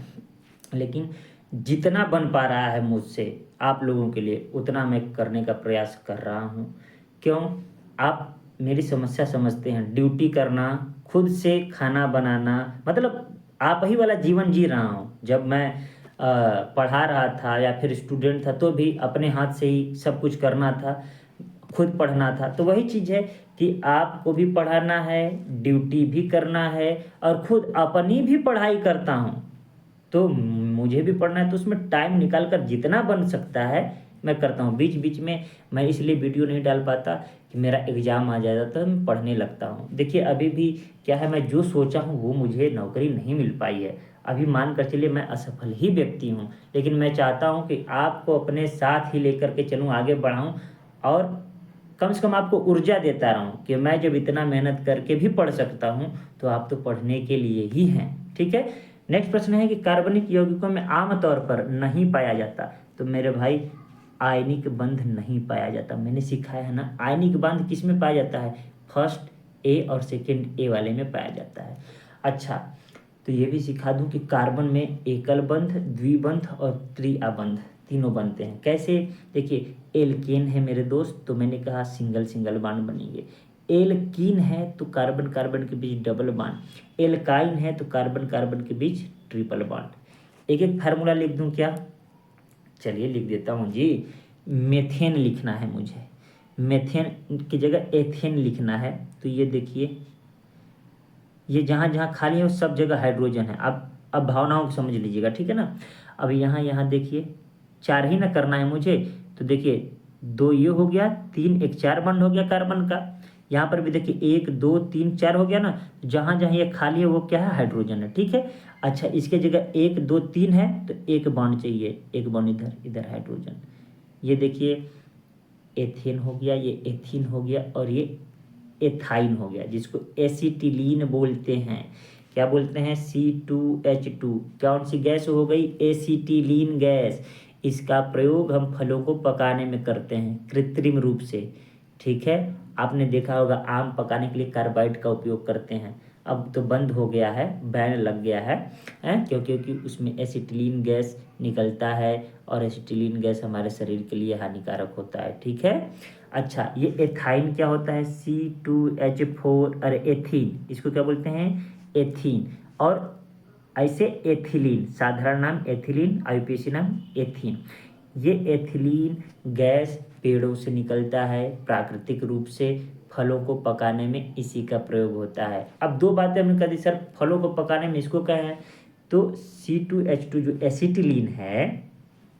लेकिन जितना बन पा रहा है मुझसे आप लोगों के लिए उतना मैं करने का प्रयास कर रहा हूँ। क्यों? आप मेरी समस्या समझते हैं। ड्यूटी करना, खुद से खाना बनाना, मतलब आप ही वाला जीवन जी रहा हूँ। जब मैं पढ़ा रहा था या फिर स्टूडेंट था तो भी अपने हाथ से ही सब कुछ करना था, खुद पढ़ना था। तो वही चीज़ है कि आपको भी पढ़ाना है, ड्यूटी भी करना है, और खुद अपनी भी पढ़ाई करता हूँ। तो मुझे भी पढ़ना है, तो उसमें टाइम निकाल कर जितना बन सकता है मैं करता हूँ। बीच बीच में मैं इसलिए वीडियो नहीं डाल पाता कि मेरा एग्ज़ाम आ जाता तो मैं पढ़ने लगता हूँ। देखिए अभी भी क्या है, मैं जो सोचा हूँ वो मुझे नौकरी नहीं मिल पाई है। अभी मान कर चलिए मैं असफल ही व्यक्ति हूँ, लेकिन मैं चाहता हूँ कि आपको अपने साथ ही लेकर के चलूँ, आगे बढ़ाऊँ, और कम से कम आपको ऊर्जा देता रहूँ कि मैं जब इतना मेहनत करके भी पढ़ सकता हूँ तो आप तो पढ़ने के लिए ही हैं, ठीक है। नेक्स्ट प्रश्न है कि कार्बनिक यौगिकों में आमतौर पर नहीं पाया जाता। तो मेरे भाई आयनिक बंध नहीं पाया जाता, मैंने सिखाया है ना। आयनिक बंध किस में पाया जाता है? फर्स्ट ए और सेकेंड ए वाले में पाया जाता है। अच्छा, तो ये भी सिखा दूं कि कार्बन में एकल बंध, द्विबंध और त्रिआबंध तीनों बनते हैं। कैसे? देखिए एल्केन है मेरे दोस्त, तो मैंने कहा सिंगल सिंगल बॉन्ड बनेंगे। एल्कीन है तो कार्बन कार्बन के बीच डबल बॉन्ड। एल्काइन है तो कार्बन कार्बन के बीच ट्रिपल बॉन्ड। एक एक फार्मूला लिख दूं क्या? चलिए लिख देता हूँ जी। मेथेन लिखना है मुझे, मेथेन की जगह एथेन लिखना है। तो ये देखिए, ये जहाँ जहाँ खाली है वो सब जगह हाइड्रोजन है। अब भावनाओं को समझ लीजिएगा, ठीक है ना। अब यहाँ देखिए 4 ही ना करना है मुझे, तो देखिए 2 ये हो गया, 3 एक 4 बंड हो गया कार्बन का। यहाँ पर भी देखिए 1 2 3 4 हो गया ना। जहाँ जहाँ ये खाली है वो क्या है? हाइड्रोजन है, ठीक है। अच्छा, इसके जगह 1 2 3 है तो एक बॉन्ड चाहिए, एक बॉन्ड इधर, इधर हाइड्रोजन। ये देखिए एथेन हो गया, ये एथीन हो गया, और ये एथाइन हो गया, जिसको एसिटिलीन बोलते हैं। क्या बोलते हैं? C2H2। कौन सी गैस हो गई? Acetylene gas. इसका प्रयोग हम फलों को पकाने में करते हैं कृत्रिम रूप से, ठीक है। आपने देखा होगा आम पकाने के लिए कार्बाइड का उपयोग करते हैं। अब तो बंद हो गया है, बैन लग गया है, क्योंकि उसमें एसिटिलीन गैस निकलता है, और एसिटिलीन गैस हमारे शरीर के लिए हानिकारक होता है, ठीक है। अच्छा, ये एथाइन क्या होता है? C2H4, अरे एथीन, इसको क्या बोलते हैं? एथीन। और ऐसे एथिलीन, साधारण नाम एथिलीन, IUPAC नाम एथीन। ये एथिलीन गैस पेड़ों से निकलता है प्राकृतिक रूप से, फलों को पकाने में इसी का प्रयोग होता है। अब 2 बातें हमने कह दी सर, फलों को पकाने में इसको क्या है? तो C2H2 जो एसिटिलीन है,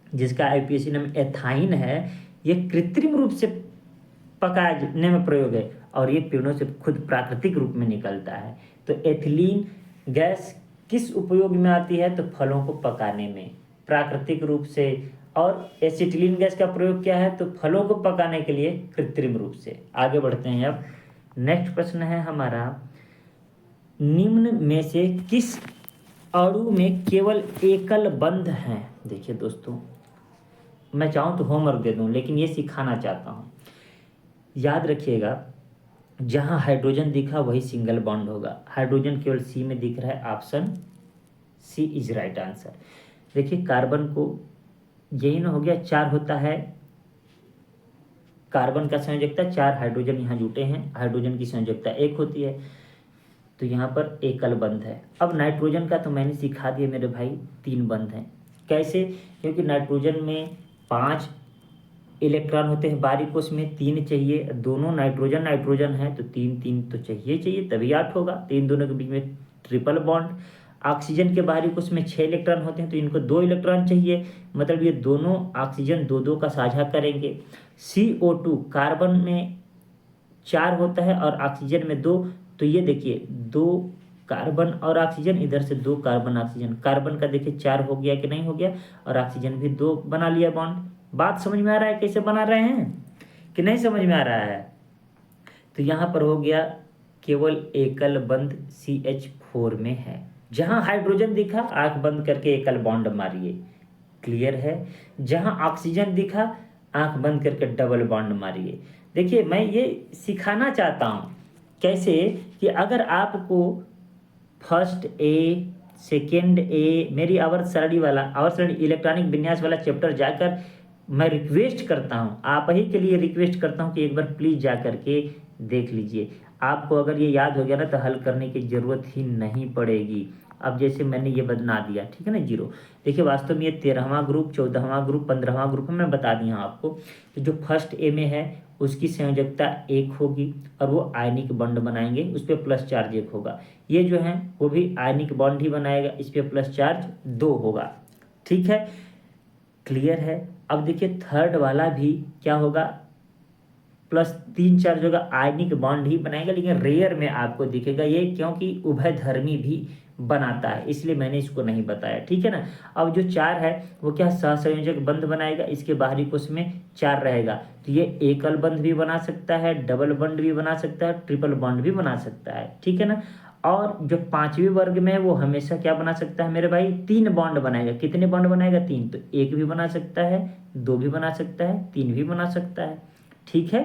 जिसका IUPAC नाम एथाइन है, ये कृत्रिम रूप से पकाने में प्रयोग है, और ये पेड़ों से खुद प्राकृतिक रूप में निकलता है। तो एथिलीन गैस किस उपयोग में आती है? तो फलों को पकाने में प्राकृतिक रूप से। और एसिटिलीन गैस का प्रयोग क्या है? तो फलों को पकाने के लिए कृत्रिम रूप से। आगे बढ़ते हैं। अब नेक्स्ट प्रश्न है हमारा, निम्न में से किस अणु में केवल एकल बंध है? देखिए दोस्तों, मैं चाहूँ तो होमवर्क दे दूँ, लेकिन ये सिखाना चाहता हूँ। याद रखिएगा, जहाँ हाइड्रोजन दिखा वही सिंगल बॉन्ड होगा। हाइड्रोजन केवल C में दिख रहा है, option C is right answer. देखिए कार्बन को यही ना हो गया, 4 होता है कार्बन का संयोजकता, 4 हाइड्रोजन यहाँ जुटे हैं, हाइड्रोजन की संयोजकता 1 होती है। तो यहाँ पर एकल बंध है। अब नाइट्रोजन का तो मैंने सिखा दिया मेरे भाई, 3 बंध हैं। कैसे? क्योंकि नाइट्रोजन में 5 इलेक्ट्रॉन होते हैं बाहरी कोश में, 3 चाहिए, दोनों नाइट्रोजन है तो 3 3 तो चाहिए तभी 8 होगा। तो इन दोनों के बीच में ट्रिपल बॉन्ड। ऑक्सीजन के बाहरी कोश में 6 इलेक्ट्रॉन होते हैं तो इनको 2 इलेक्ट्रॉन चाहिए, मतलब ये दोनों ऑक्सीजन 2 का साझा करेंगे। CO2 कार्बन में 4 होता है और ऑक्सीजन में 2, तो ये देखिए 2 कार्बन और ऑक्सीजन, इधर से 2 कार्बन ऑक्सीजन, कार्बन का देखिए 4 हो गया कि नहीं हो गया, और ऑक्सीजन भी 2 बना लिया बॉन्ड। बात समझ में आ रहा है कैसे बना रहे हैं कि नहीं समझ में आ रहा है? तो यहाँ पर हो गया केवल एकल बंध CH4 में है। जहाँ हाइड्रोजन दिखा आंख बंद करके एकल बॉन्ड मारिए, क्लियर है। जहाँ ऑक्सीजन दिखा आंख बंद करके डबल बॉन्ड मारिए। देखिए मैं ये सिखाना चाहता हूँ कैसे कि अगर आपको फर्स्ट ए, सेकेंड ए, मेरी आवर्त सारणी इलेक्ट्रॉनिक विन्यास वाला चैप्टर जाकर मैं रिक्वेस्ट करता हूँ, आप ही के लिए रिक्वेस्ट करता हूँ कि एक बार प्लीज़ जा कर के देख लीजिए। आपको अगर ये याद हो गया ना तो हल करने की ज़रूरत ही नहीं पड़ेगी। अब जैसे मैंने ये बना दिया, ठीक है ना, 0। देखिए वास्तव में ये 13वां ग्रुप, 14वां ग्रुप, 15वां ग्रुप है, मैं बता दिया आपको। तो जो फर्स्ट ए में है उसकी संयोजकता 1 होगी और वो आयनिक बॉन्ड बनाएंगे, उस पर प्लस चार्ज 1 होगा। ये जो है वो भी आयनिक बॉन्ड ही बनाएगा, इस पर प्लस चार्ज 2 होगा, ठीक है, क्लियर है। अब देखिए थर्ड वाला भी क्या होगा, प्लस 3 चार्ज होगा, आयनिक बॉन्ड ही बनाएगा, लेकिन रेयर में आपको दिखेगा ये, क्योंकि उभयधर्मी भी बनाता है, इसलिए मैंने इसको नहीं बताया, ठीक है ना। अब जो 4 है वो क्या सहसंयोजक बंध बनाएगा, इसके बाहरी कोश में 4 रहेगा, तो ये एकल बंध भी बना सकता है, डबल बंध भी बना सकता है, ट्रिपल बॉन्ड भी बना सकता है, ठीक है ना। और जो 5वें वर्ग में है वो हमेशा क्या बना सकता है मेरे भाई, 3 बॉन्ड बनाएगा। कितने बॉन्ड बनाएगा? 3। तो 1 भी बना सकता है, 2 भी बना सकता है, 3 भी बना सकता है, ठीक है।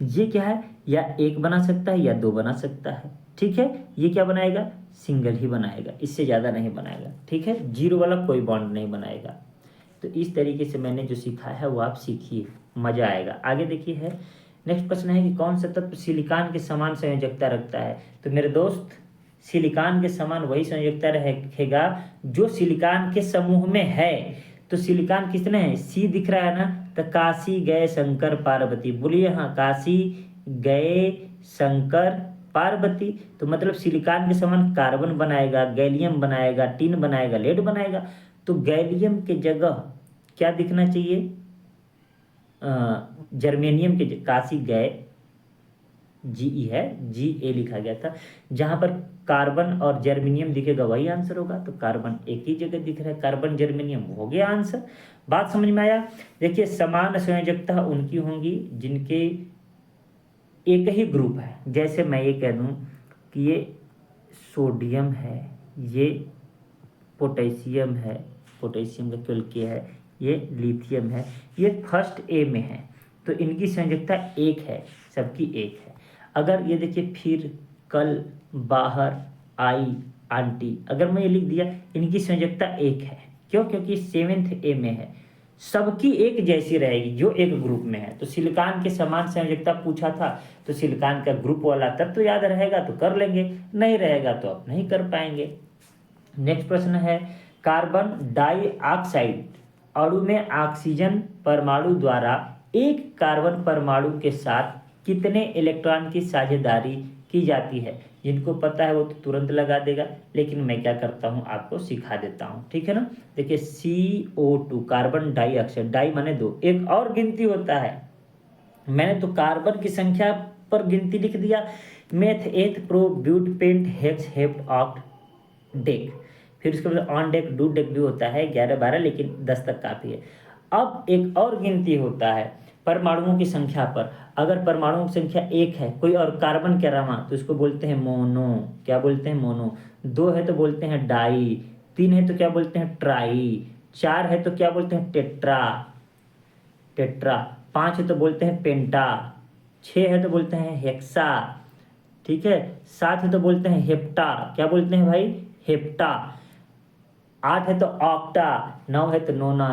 ये क्या है, या 1 बना सकता है या 2 बना सकता है, ठीक है। ये क्या बनाएगा, सिंगल ही बनाएगा, इससे ज़्यादा नहीं बनाएगा, ठीक है। 0 वाला कोई बॉन्ड नहीं बनाएगा। तो इस तरीके से मैंने जो सिखाया है वो आप सीखिए, मज़ा आएगा। आगे देखिए है, नेक्स्ट प्रश्न है कि कौन सा तत्व सिलिकॉन के समान संयोजकता रखता है। तो मेरे दोस्त सिलिकॉन के समान वही संयोजकता रखेगा जो सिलिकॉन के समूह में है। तो सिलिकॉन कितने हैं, C दिख रहा है ना, तो काशी गए शंकर पार्वती, बोलिए हाँ, काशी गए शंकर पार्वती। तो मतलब सिलिकॉन के समान कार्बन बनाएगा, गैलियम बनाएगा, टिन बनाएगा, लेड बनाएगा। तो गैलियम के जगह क्या दिखना चाहिए, जर्मेनियम के काशी गए, GE है, GA लिखा गया था। जहां पर कार्बन और जर्मेनियम दिखेगा वही आंसर होगा। तो कार्बन एक ही जगह दिख रहा है, कार्बन जर्मेनियम हो गया आंसर। बात समझ में आया? देखिए समान संयोजकता उनकी होंगी जिनके एक ही ग्रुप है। जैसे मैं ये कह दूं कि ये सोडियम है, ये पोटेशियम है, पोटेशियम का केवल K है, ये लिथियम है, ये फर्स्ट ए में है, तो इनकी संयोजकता 1 है, सबकी 1 है। अगर ये देखिए फिर, कल, बाहर, आई, आंटी, अगर मैं ये लिख दिया इनकी संयोजकता 1 है। क्यों? क्योंकि 7th ए में है, सबकी एक जैसी रहेगी जो एक ग्रुप में है। तो सिलिकॉन के समान संयोजकता पूछा था, तो सिलिकॉन का ग्रुप वाला तब तो याद रहेगा तो कर लेंगे, नहीं रहेगा तो अब नहीं कर पाएंगे। नेक्स्ट प्रश्न है, कार्बन डाइऑक्साइड अणु में ऑक्सीजन परमाणु द्वारा एक कार्बन परमाणु के साथ कितने इलेक्ट्रॉन की साझेदारी की जाती है। जिनको पता है वो तो तुरंत लगा देगा, लेकिन मैं क्या करता हूँ आपको सिखा देता हूँ, ठीक है ना। देखिए CO2 कार्बन डाइऑक्साइड, डाई माने 2, एक और गिनती होता है, मैंने तो कार्बन की संख्या पर गिनती लिख दिया, meth, eth, pro, but, pent, hex, hept, oct, dec. फिर उसके बाद ऑन डेक, डू डेक भी होता है 11 12, लेकिन 10 तक काफ़ी है। अब एक और गिनती होता है परमाणुओं की संख्या पर। अगर परमाणुओं की संख्या 1 है, कोई और कार्बन के अलावा, तो इसको बोलते हैं मोनो। क्या बोलते हैं? मोनो। 2 है तो बोलते हैं डाई, 3 है तो क्या बोलते हैं? ट्राई, 4 है तो क्या बोलते हैं? टेट्रा, टेट्रा, 5 है तो बोलते हैं पेंटा, 6 है तो बोलते हैं हेक्सा, ठीक है, 7 है तो बोलते हैं हेप्टा। क्या बोलते हैं भाई? हेप्टा। 8 है तो ऑक्टा, 9 है तो नोना,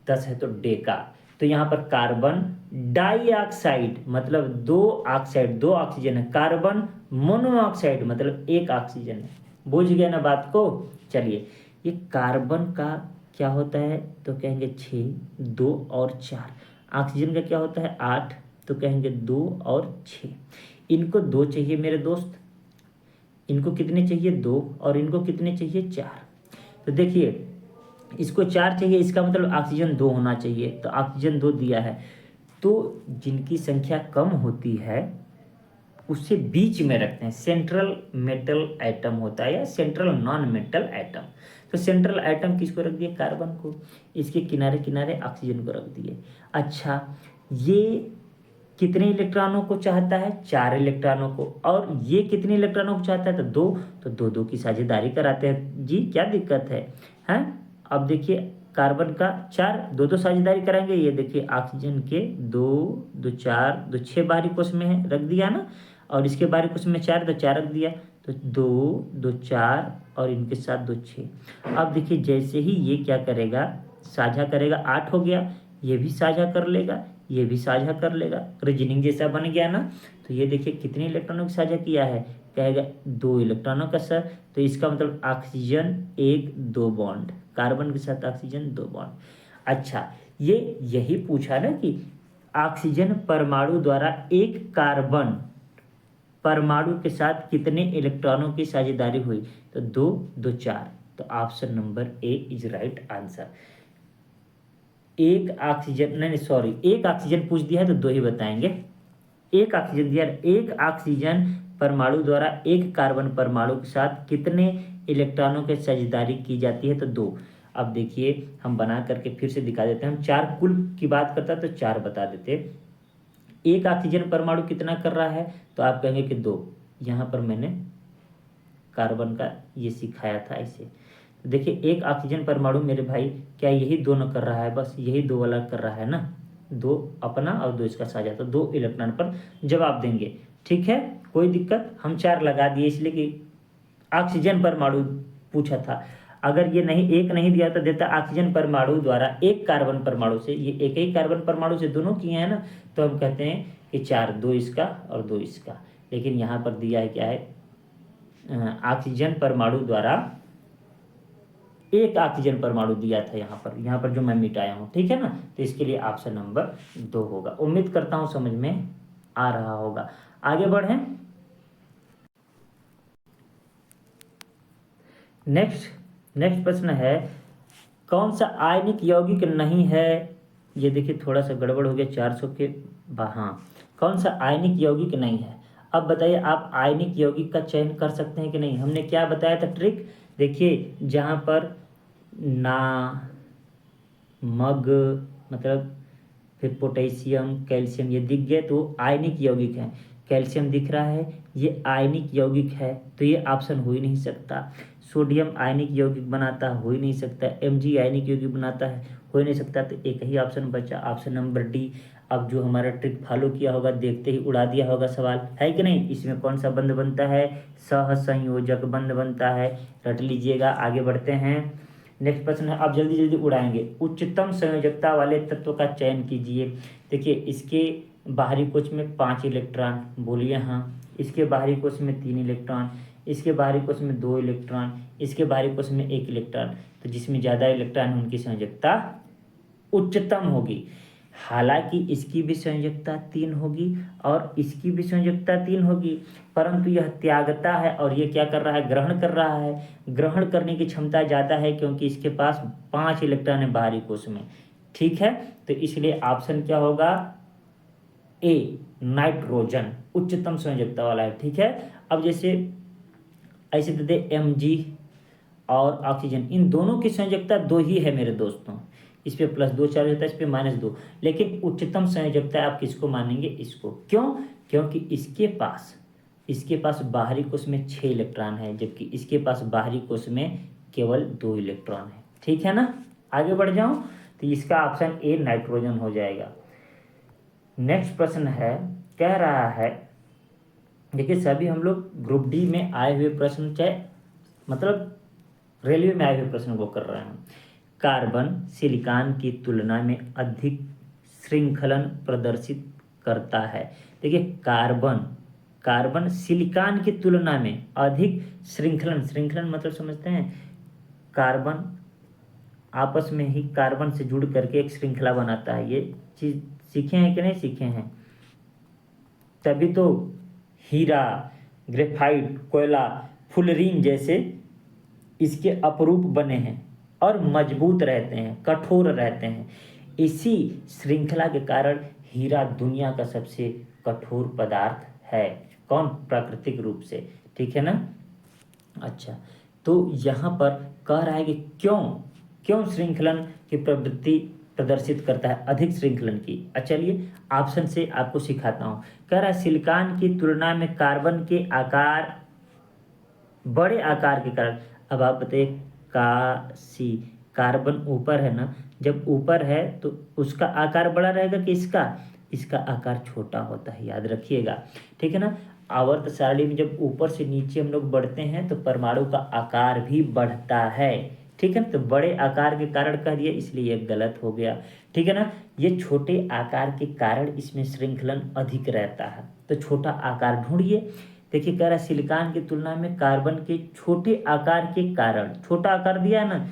10 है तो डेका। तो यहाँ पर कार्बन डाइऑक्साइड मतलब दो ऑक्साइड, दो ऑक्सीजन है। कार्बन मोनोऑक्साइड मतलब एक ऑक्सीजन है। बुझ गया ना बात को। चलिए, ये कार्बन का क्या होता है तो कहेंगे 6, 2 और 4। ऑक्सीजन का क्या होता है 8, तो कहेंगे 2 और 6। इनको 2 चाहिए मेरे दोस्त, इनको कितने चाहिए 2, और इनको कितने चाहिए 4। तो देखिए, इसको 4 चाहिए, इसका मतलब ऑक्सीजन 2 होना चाहिए, तो ऑक्सीजन 2 दिया है। तो जिनकी संख्या कम होती है उससे बीच में रखते हैं। सेंट्रल मेटल एटम होता है या सेंट्रल नॉन मेटल एटम। तो सेंट्रल एटम किसको रख दिए, कार्बन को। इसके किनारे किनारे ऑक्सीजन को रख दिए। अच्छा, ये कितने इलेक्ट्रॉनों को चाहता है, 4 इलेक्ट्रॉनों को। और ये कितने इलेक्ट्रॉनों को चाहता है, तो 2। तो 2 की साझेदारी कराते हैं जी, क्या दिक्कत है हैं। अब देखिए, कार्बन का 4, 2 साझेदारी कराएंगे। ये देखिए ऑक्सीजन के 2, 2 4, 2 6 बाहरी कोष में है, रख दिया ना। और इसके बाहरी कोष में 4, तो 4 रख दिया। तो 2, 2 4 और इनके साथ 2 6। अब देखिए, जैसे ही ये क्या करेगा, साझा करेगा, 8 हो गया। ये भी साझा कर लेगा, ये भी साझा कर लेगा, रीजनिंग जैसा बन गया ना। तो ये देखिए कितने इलेक्ट्रॉनों को साझा किया है, कहेगा 2 इलेक्ट्रॉनों का सर। तो इसका मतलब ऑक्सीजन 1 2 बॉन्ड, कार्बन के साथ ऑक्सीजन 2 बॉन्ड। अच्छा, ये यही पूछा ना कि ऑक्सीजन परमाणु द्वारा एक कार्बन परमाणु के साथ कितने इलेक्ट्रॉनों की साझेदारी हुई, तो 2 2 4। तो option number A is right answer. एक ऑक्सीजन, नहीं सॉरी, एक ऑक्सीजन पूछ दिया है तो 2 ही बताएंगे। एक ऑक्सीजन दिया, एक ऑक्सीजन परमाणु द्वारा एक कार्बन परमाणु के साथ कितने इलेक्ट्रॉनों की साझेदारी की जाती है, तो 2। अब देखिए, हम बना करके फिर से दिखा देते हैं। हम 4 कुल की बात करता तो 4 बता देते। एक ऑक्सीजन परमाणु कितना कर रहा है, तो आप कहेंगे कि 2। यहाँ पर मैंने कार्बन का ये सिखाया था ऐसे। देखिए, एक ऑक्सीजन परमाणु मेरे भाई क्या यही दोनों कर रहा है, बस यही 2 वाला कर रहा है ना। 2 अपना और 2 इसका साझा, तो 2 इलेक्ट्रॉन पर जवाब देंगे। ठीक है, कोई दिक्कत। हम 4 लगा दिए इसलिए कि ऑक्सीजन परमाणु पूछा था। अगर ये नहीं, एक नहीं दिया तो देता ऑक्सीजन परमाणु द्वारा एक कार्बन परमाणु से। ये एक ही कार्बन परमाणु से दोनों किए हैं ना, तो हम कहते हैं कि 4, 2 इसका और 2 इसका। लेकिन यहाँ पर दिया है क्या है, ऑक्सीजन परमाणु द्वारा एक ऑक्सीजन परमाणु दिया था यहाँ पर जो मैं मिटाया हूँ। ठीक है ना, तो इसके लिए ऑप्शन नंबर 2 होगा। उम्मीद करता हूँ समझ में आ रहा होगा। आगे बढ़ें। नेक्स्ट प्रश्न है, कौन सा आयनिक यौगिक नहीं है। ये देखिए थोड़ा सा गड़बड़ हो गया, 400 के हाँ, कौन सा आयनिक यौगिक नहीं है। अब बताइए, आप आयनिक यौगिक का चयन कर सकते हैं कि नहीं। हमने क्या बताया था ट्रिक, देखिए जहाँ पर ना, मग मतलब फिर पोटेशियम, कैल्शियम ये दिख गए तो आयनिक यौगिक हैं। कैल्शियम दिख रहा है, ये आयनिक यौगिक है, तो ये ऑप्शन हो ही नहीं सकता। सोडियम आयनिक यौगिक बनाता हो ही नहीं सकता। Mg आयनिक यौगिक बनाता है, हो ही नहीं सकता। तो एक ही ऑप्शन बचा, ऑप्शन नंबर डी। अब जो हमारा ट्रिक फॉलो किया होगा, देखते ही उड़ा दिया होगा सवाल, है कि नहीं। इसमें कौन सा बंध बनता है, सहसंयोजक बंध बनता है, रट लीजिएगा। आगे बढ़ते हैं। नेक्स्ट प्रश्न है, आप जल्दी जल्दी उड़ाएंगे। उच्चतम संयोजकता वाले तत्व का चयन कीजिए। देखिए, इसके बाहरी कोश में 5 इलेक्ट्रॉन, बोलिए हाँ। इसके बाहरी कोश में 3 इलेक्ट्रॉन, इसके बाहरी कोश में 2 इलेक्ट्रॉन, इसके बाहरी कोश में 1 इलेक्ट्रॉन। तो जिसमें ज़्यादा इलेक्ट्रॉन है उनकी संयोजकता उच्चतम होगी। हालांकि इसकी भी संयोजकता 3 होगी और इसकी भी संयोजकता 3 होगी, परंतु यह त्यागता है और ये क्या कर रहा है, ग्रहण कर रहा है। ग्रहण करने की क्षमता ज़्यादा है क्योंकि इसके पास 5 इलेक्ट्रॉन है बाहरी कोश में। ठीक है, तो इसलिए ऑप्शन क्या होगा, ए नाइट्रोजन उच्चतम संयोजकता वाला है। ठीक है, अब जैसे ऐसे दे दे Mg और ऑक्सीजन, इन दोनों की संयोजकता 2 ही है मेरे दोस्तों। इस पे +2 चार्ज होता है, इस पे -2, लेकिन उच्चतम संयोजकता आप किसको मानेंगे, इसको। क्यों, क्योंकि इसके पास बाहरी कोश में 6 इलेक्ट्रॉन है, जबकि इसके पास बाहरी कोश में केवल 2 इलेक्ट्रॉन है। ठीक है ना, आगे बढ़ जाऊं तो इसका ऑप्शन ए नाइट्रोजन हो जाएगा। नेक्स्ट प्रश्न है, कह रहा है, देखिए सभी हम लोग ग्रुप डी में आए हुए प्रश्न, चाहे मतलब रेलवे में आए हुए प्रश्न को कर रहे हैं। कार्बन सिलिकॉन की तुलना में अधिक श्रृंखलन प्रदर्शित करता है। देखिए कार्बन सिलिकॉन की तुलना में अधिक श्रृंखलन मतलब समझते हैं, कार्बन आपस में ही कार्बन से जुड़ करके एक श्रृंखला बनाता है। ये चीज़ सीखे हैं कि नहीं सीखे हैं? तभी तो हीरा, ग्रेफाइट, कोयला, फुलरीन जैसे इसके अपरूप बने हैं और मजबूत रहते हैं, कठोर रहते हैं। इसी श्रृंखला के कारण हीरा दुनिया का सबसे कठोर पदार्थ है। कौन? प्राकृतिक रूप से, ठीक है ना। अच्छा, तो यहाँ पर कह रहा है कि क्यों श्रृंखलन की प्रवृत्ति प्रदर्शित करता है, अधिक श्रृंखलन की। चलिए ऑप्शन से आपको सिखाता हूँ। कह रहा है सिलिकॉन की तुलना में कार्बन के आकार, बड़े आकार के कारण। अब आप बताइए, कार्बन ऊपर है ना, जब ऊपर है तो उसका आकार बड़ा रहेगा कि इसका आकार छोटा होता है, याद रखिएगा, ठीक है ना। आवर्त सारणी में जब ऊपर से नीचे हम लोग बढ़ते हैं तो परमाणु का आकार भी बढ़ता है, ठीक है। तो बड़े आकार के कारण कह दिया, इसलिए ये गलत हो गया, ठीक है ना। ये छोटे आकार के कारण इसमें श्रृंखलन अधिक रहता है। तो छोटा आकार ढूंढिए। देखिए कह रहा है सिलिकॉन की तुलना में कार्बन के छोटे आकार के कारण, छोटा आकार दिया ना,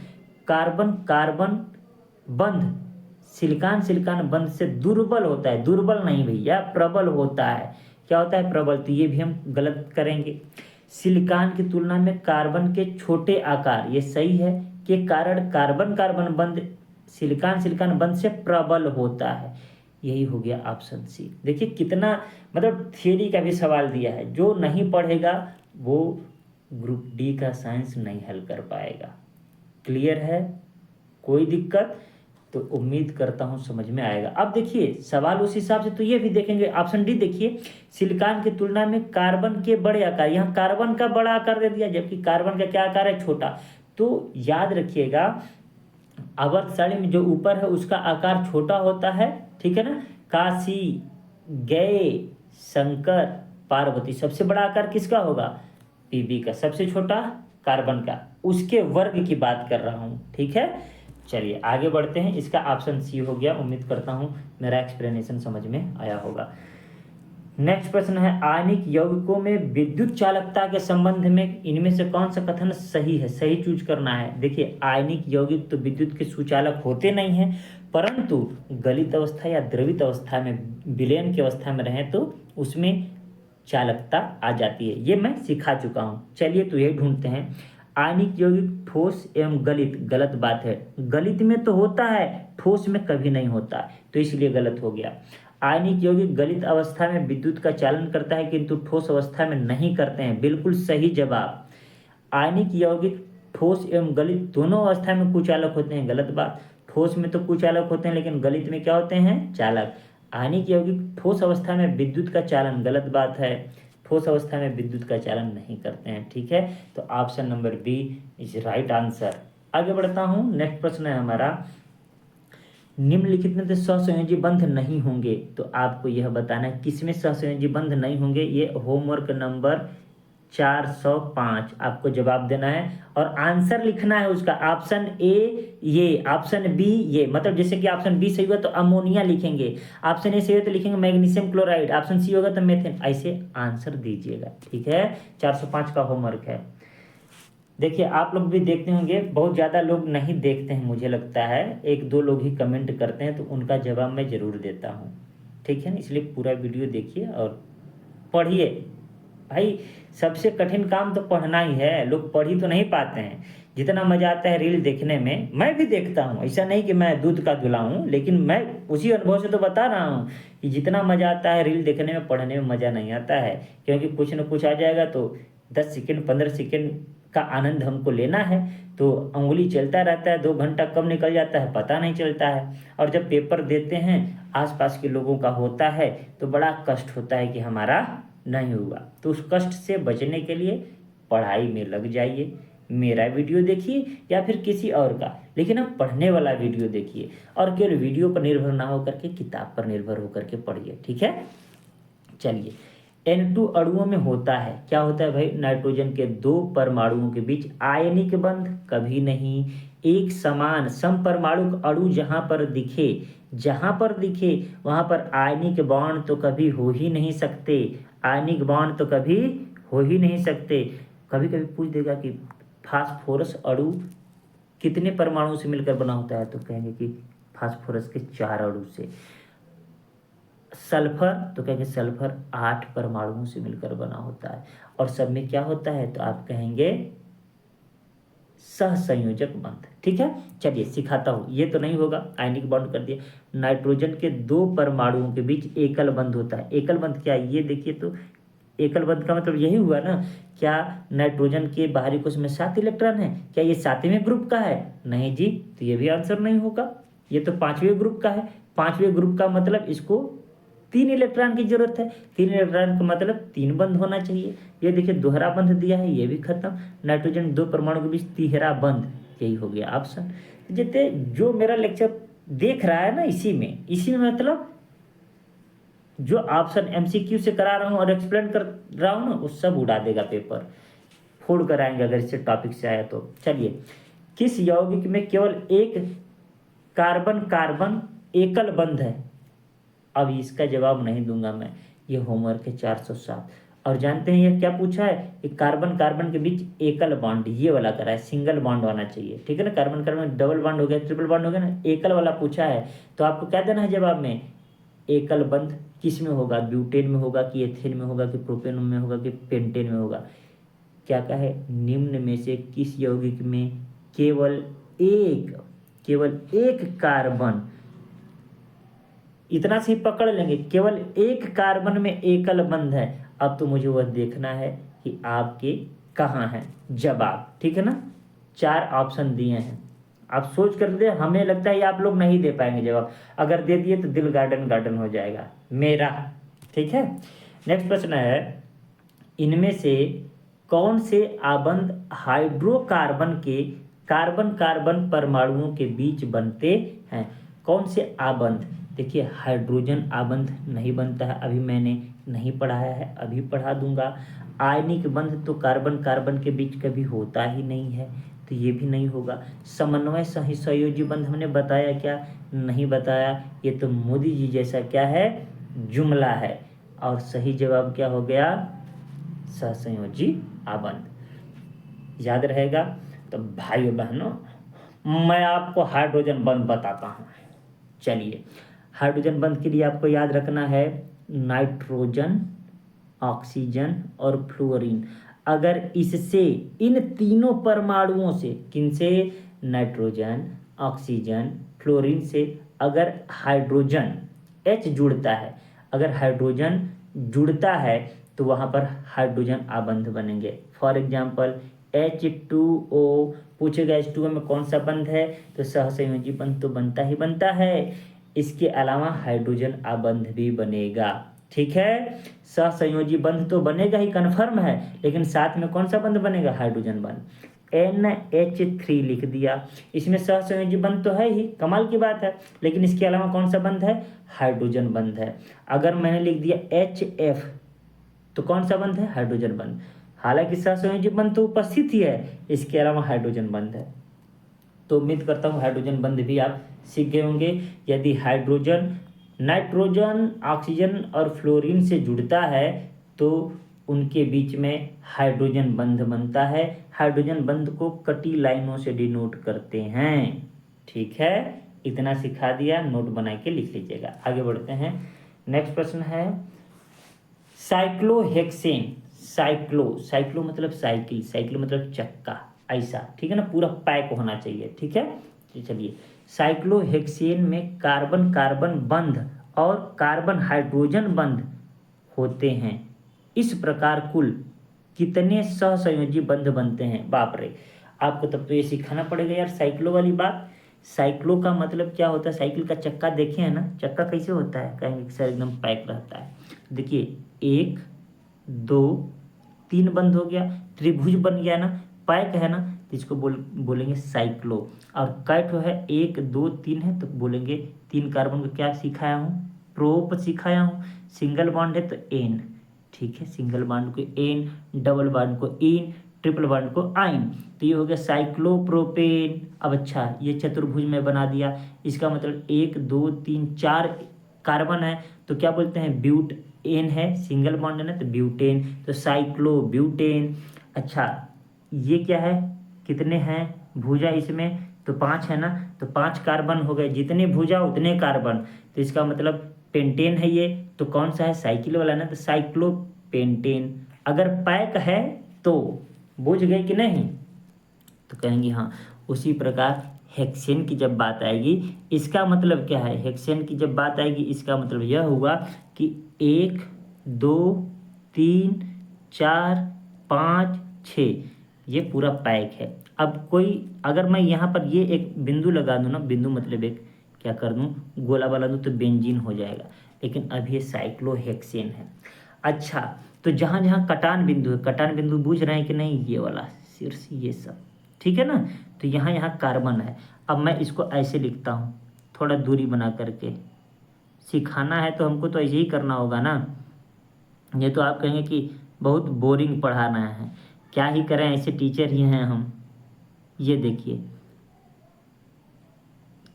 कार्बन बंध, सिलिकॉन बंध से दुर्बल होता है, दुर्बल नहीं भैया, प्रबल होता है। क्या होता है? प्रबल। तो ये भी हम गलत करेंगे। सिलिकॉन की तुलना में कार्बन के छोटे आकार, ये सही है, के कारण कार्बन बंध सिलिकॉन बंध से प्रबल होता है। यही हो गया ऑप्शन सी। देखिए कितना मतलब थियरी का भी सवाल दिया है। जो नहीं पढ़ेगा वो ग्रुप डी का साइंस नहीं हल कर पाएगा। क्लियर है? कोई दिक्कत? तो उम्मीद करता हूँ समझ में आएगा। अब देखिए सवाल उस हिसाब से तो ये भी देखेंगे। ऑप्शन डी देखिए, सिलिकॉन की तुलना में कार्बन के बड़े आकार, यहाँ कार्बन का बड़ा आकार दे दिया जबकि कार्बन का क्या आकार है? छोटा। तो याद रखिएगा आवर्त सारणी में जो ऊपर है उसका आकार छोटा होता है, ठीक है ना। काशी, गए, शंकर, पार्वती, सबसे बड़ा आकार किसका होगा? पीबी का। सबसे छोटा कार्बन का। उसके वर्ग की बात कर रहा हूँ, ठीक है। चलिए आगे बढ़ते हैं। इसका ऑप्शन सी हो गया। उम्मीद करता हूँ मेरा एक्सप्लेनेशन समझ में आया होगा। नेक्स्ट प्रश्न है, आयनिक यौगिकों में विद्युत चालकता के संबंध में इनमें से कौन सा कथन सही है? सही चूज करना है। देखिए आयनिक यौगिक तो विद्युत के सुचालक होते नहीं हैं, परंतु गलित अवस्था या द्रवित अवस्था में, विलयन की अवस्था में रहें तो उसमें चालकता आ जाती है। ये मैं सिखा चुका हूँ। चलिए तो ये ढूंढते हैं। आयनिक यौगिक ठोस एवं गलित, गलत बात है। गलित में तो होता है, ठोस में कभी नहीं होता, तो इसलिए गलत हो गया। आयनिक यौगिक गलित अवस्था में विद्युत का चालन करता है किंतु ठोस अवस्था में नहीं करते हैं। बिल्कुल सही जवाब। आयनिक यौगिक ठोस एवं गलित दोनों अवस्था में कुचालक होते हैं, गलत बात। ठोस में तो कुचालक होते हैं लेकिन गलित में क्या होते हैं? चालक। आयनिक यौगिक ठोस अवस्था में विद्युत का चालन, गलत बात है। ठोस अवस्था में विद्युत का चालन नहीं करते हैं, ठीक है। तो option number B is right answer. आगे बढ़ता हूँ। नेक्स्ट प्रश्न है हमारा, निम्नलिखित में से सहसंयोजी बंध नहीं होंगे। तो आपको यह बताना है किसमें सहसंयोजी बंध नहीं होंगे। ये होमवर्क नंबर 405 आपको जवाब देना है और आंसर लिखना है उसका। ऑप्शन ए ये, ऑप्शन बी ये, मतलब जैसे कि ऑप्शन बी सही हुआ तो अमोनिया लिखेंगे, ऑप्शन ए सही हो तो लिखेंगे मैग्नीशियम क्लोराइड, ऑप्शन सी होगा तो मेथेन। ऐसे आंसर दीजिएगा, ठीक है। 405 का होमवर्क है। देखिए आप लोग भी देखते होंगे, बहुत ज़्यादा लोग नहीं देखते हैं मुझे लगता है, 1-2 लोग ही कमेंट करते हैं, तो उनका जवाब मैं ज़रूर देता हूँ, ठीक है ना। इसलिए पूरा वीडियो देखिए और पढ़िए भाई। सबसे कठिन काम तो पढ़ना ही है। लोग पढ़ ही तो नहीं पाते हैं। जितना मज़ा आता है रील देखने में, मैं भी देखता हूँ, ऐसा नहीं कि मैं दूध का धुला हूँ, लेकिन मैं उसी अनुभव से तो बता रहा हूँ कि जितना मज़ा आता है रील देखने में, पढ़ने में मज़ा नहीं आता है। क्योंकि कुछ न कुछ आ जाएगा तो 10 सेकेंड 15 सेकेंड का आनंद हमको लेना है, तो उंगली चलता रहता है, 2 घंटा कब निकल जाता है पता नहीं चलता है। और जब पेपर देते हैं आसपास के लोगों का होता है तो बड़ा कष्ट होता है कि हमारा नहीं हुआ। तो उस कष्ट से बचने के लिए पढ़ाई में लग जाइए। मेरा वीडियो देखिए या फिर किसी और का, लेकिन आप पढ़ने वाला वीडियो देखिए और केवल वीडियो पर निर्भर ना होकर के किताब पर निर्भर होकर के पढ़िए, ठीक है। चलिए N2 अणुओं में होता है, क्या होता है भाई, नाइट्रोजन के दो परमाणुओं के बीच आयनिक बंध कभी नहीं। एक समान समपरमाणुक अणु जहां पर दिखे वहां पर आयनिक बॉन्ड तो कभी हो ही नहीं सकते, आयनिक बॉन्ड तो कभी हो ही नहीं सकते। कभी कभी पूछ देगा कि फास्फोरस अणु कितने परमाणु से मिलकर बना होता है, तो कहेंगे कि फास्फोरस के 4 अणु से। सल्फर तो कहेंगे सल्फर 8 परमाणुओं से मिलकर बना होता है। और सब में क्या होता है, तो आप कहेंगे सहसंयोजक बंध। ठीक है, चलिए सिखाता हूं, ये तो नहीं होगा, आयनिक बॉन्ड कर दिया। नाइट्रोजन के दो परमाणुओं के बीच एकल बंध होता है। एकल बंध क्या है, ये देखिए, तो एकल बंध का मतलब यही हुआ ना, क्या नाइट्रोजन के बाहरी कोश में 7 इलेक्ट्रॉन है, क्या ये 7वें ग्रुप का है, नहीं जी, तो ये भी आंसर नहीं होगा, ये तो 5वें ग्रुप का है। 5वें ग्रुप का मतलब इसको 3 इलेक्ट्रॉन की जरूरत है, 3 इलेक्ट्रॉन का मतलब 3 बंध होना चाहिए। ये देखिए दोहरा बंध दिया है, ये भी खत्म। नाइट्रोजन दो परमाणु के बीच तीसरा बंध, यही हो गया ऑप्शन। जैसे जो मेरा लेक्चर देख रहा है ना, इसी में मतलब जो ऑप्शन एमसीक्यू से करा रहा हूँ और एक्सप्लेन कर रहा हूँ ना, वो सब उड़ा देगा पेपर, फोड़ कर आएंगे अगर इससे टॉपिक से आया तो। चलिए, किस यौगिक में केवल एक कार्बन कार्बन एकल बंध है। अब इसका जवाब नहीं दूंगा मैं, ये होमवर्क है 407। और जानते हैं ये क्या पूछा है, कि कार्बन कार्बन के बीच एकल बॉन्ड, ये वाला करा है, सिंगल बॉन्ड होना चाहिए, ठीक है ना। कार्बन कार्बन डबल बॉन्ड हो गया, ट्रिपल बॉन्ड हो गया ना, एकल वाला पूछा है, तो आपको क्या देना है जवाब में, एकल बंध किस में होगा, ब्यूटेन में होगा कि एथेन में होगा कि प्रोपेन में होगा कि पेंटेन में होगा। क्या कहे, निम्न में से किस यौगिक में केवल एक कार्बन, इतना से पकड़ लेंगे, केवल एक कार्बन में एकल बंध है। अब तो मुझे वह देखना है कि आपके कहाँ है जवाब, ठीक है ना। 4 ऑप्शन दिए हैं, आप सोच कर दे, हमें लगता है ये आप लोग नहीं दे पाएंगे जवाब, अगर दे दिए तो दिल गार्डन गार्डन हो जाएगा मेरा, ठीक है। नेक्स्ट प्रश्न है, इनमें से कौन से आबंध हाइड्रोकार्बन के कार्बन कार्बन परमाणुओं के बीच बनते हैं। कौन से आबंध, देखिए हाइड्रोजन आबंध नहीं बनता है, अभी मैंने नहीं पढ़ाया है, अभी पढ़ा दूंगा। आयनिक बंध तो कार्बन कार्बन के बीच कभी होता ही नहीं है, तो ये भी नहीं होगा। समन्वय सहसंयोजी बंध हमने बताया क्या, नहीं बताया, ये तो मोदी जी जैसा क्या है, जुमला है। और सही जवाब क्या हो गया, सहसंयोजी आबंध। याद रहेगा। तो भाइयों बहनों, मैं आपको हाइड्रोजन बंध बताता हूँ। चलिए, हाइड्रोजन बंध के लिए आपको याद रखना है नाइट्रोजन, ऑक्सीजन और फ्लोरीन। अगर इससे, इन तीनों परमाणुओं से, किनसे, नाइट्रोजन, ऑक्सीजन, फ्लोरीन से अगर हाइड्रोजन H जुड़ता है, अगर हाइड्रोजन जुड़ता है तो वहाँ पर हाइड्रोजन आबंध बनेंगे। फॉर एग्जाम्पल H2O, पूछेगा H2O में कौन सा बंध है, तो सहसंयोजी बंध तो बनता ही बनता है। इसके अलावा हाइड्रोजन आबंध भी बनेगा, ठीक है। सहसंयोजी बंध तो बनेगा ही, कन्फर्म है, लेकिन साथ में कौन सा बंध बनेगा, हाइड्रोजन बंध। NH3 लिख दिया, इसमें सहसंयोजी बंध तो है ही, कमाल की बात है, लेकिन इसके अलावा कौन सा बंध है, हाइड्रोजन बंध है। अगर मैंने लिख दिया HF, तो कौन सा बंध है, हाइड्रोजन बंध। हालांकि सहसंयोजी बंध तो उपस्थित ही है, इसके अलावा हाइड्रोजन बंध है। तो उम्मीद करता हूँ हाइड्रोजन बंध भी आप सीख गए होंगे। यदि हाइड्रोजन नाइट्रोजन, ऑक्सीजन और फ्लोरीन से जुड़ता है तो उनके बीच में हाइड्रोजन बंध बनता है। हाइड्रोजन बंध को कटी लाइनों से डिनोट करते हैं, ठीक है। इतना सिखा दिया, नोट बना के लिख लीजिएगा। आगे बढ़ते हैं। नेक्स्ट प्रश्न है, साइक्लोहेक्सेन, साइक्लो मतलब साइकिल, साइकिल मतलब चक्का, ऐसा, ठीक है ना, पूरा पैक होना चाहिए, ठीक है। तो चलिए, साइक्लोहेक्सेन में कार्बन कार्बन बंध और कार्बन हाइड्रोजन बंध होते हैं। इस प्रकार कुल कितने सहसंयोजी बंध बनते हैं। बाप रे, आपको तब तो ये सिखाना पड़ेगा यार, साइक्लो वाली बात। साइक्लो का मतलब क्या होता है, साइकिल का चक्का देखे है ना, चक्का कैसे होता है, कहेंगे सर एकदम पैक रहता है। देखिए 1 2 3 बंद हो गया, त्रिभुज बन गया ना, पैक है ना, तो इसको बोलेंगे साइक्लो। और कैट है 1 2 3 है, तो बोलेंगे 3 कार्बन को क्या सिखाया हूँ, प्रोप सिखाया हूँ। सिंगल बॉन्ड है तो एन, ठीक है, सिंगल बॉन्ड को एन, डबल बॉन्ड को इन, ट्रिपल बॉन्ड को आइन। तो ये हो गया साइक्लोप्रोपेन। अब अच्छा, ये चतुर्भुज में बना दिया, इसका मतलब 1 2 3 4 कार्बन है, तो क्या बोलते हैं, ब्यूट एन है, सिंगल बॉन्ड है ना, तो ब्यूटेन, तो साइक्लो ब्यूटेन। अच्छा, ये क्या है, कितने हैं भुजा इसमें, तो 5 है ना, तो 5 कार्बन हो गए, जितने भुजा उतने कार्बन, तो इसका मतलब पेंटेन है ये, तो कौन सा है, साइकिल वाला ना, तो साइक्लोपेंटेन। अगर पैक है तो बुझ गए कि नहीं, तो कहेंगे हाँ। उसी प्रकार हेक्सेन की जब बात आएगी, इसका मतलब क्या है, हेक्सेन की जब बात आएगी इसका मतलब यह हुआ कि 1 2 3 4 5 6, ये पूरा पैक है। अब कोई, अगर मैं यहाँ पर ये एक बिंदु लगा दूँ ना, बिंदु मतलब एक क्या कर दूँ, गोला वाला दूँ, तो बेंजीन हो जाएगा, लेकिन अभी ये साइक्लोहेक्सेन है। अच्छा, तो जहाँ जहाँ कटान बिंदु है, कटान बिंदु बूझ रहे हैं कि नहीं, ये वाला शीर्ष, ये सब ठीक है ना, तो यहाँ यहाँ कार्बन है। अब मैं इसको ऐसे लिखता हूँ, थोड़ा दूरी बना करके, सिखाना है तो हमको तो ऐसे ही करना होगा ना, ये तो आप कहेंगे कि बहुत बोरिंग पढ़ाना है, क्या ही करें, ऐसे टीचर ही हैं हम। ये देखिए,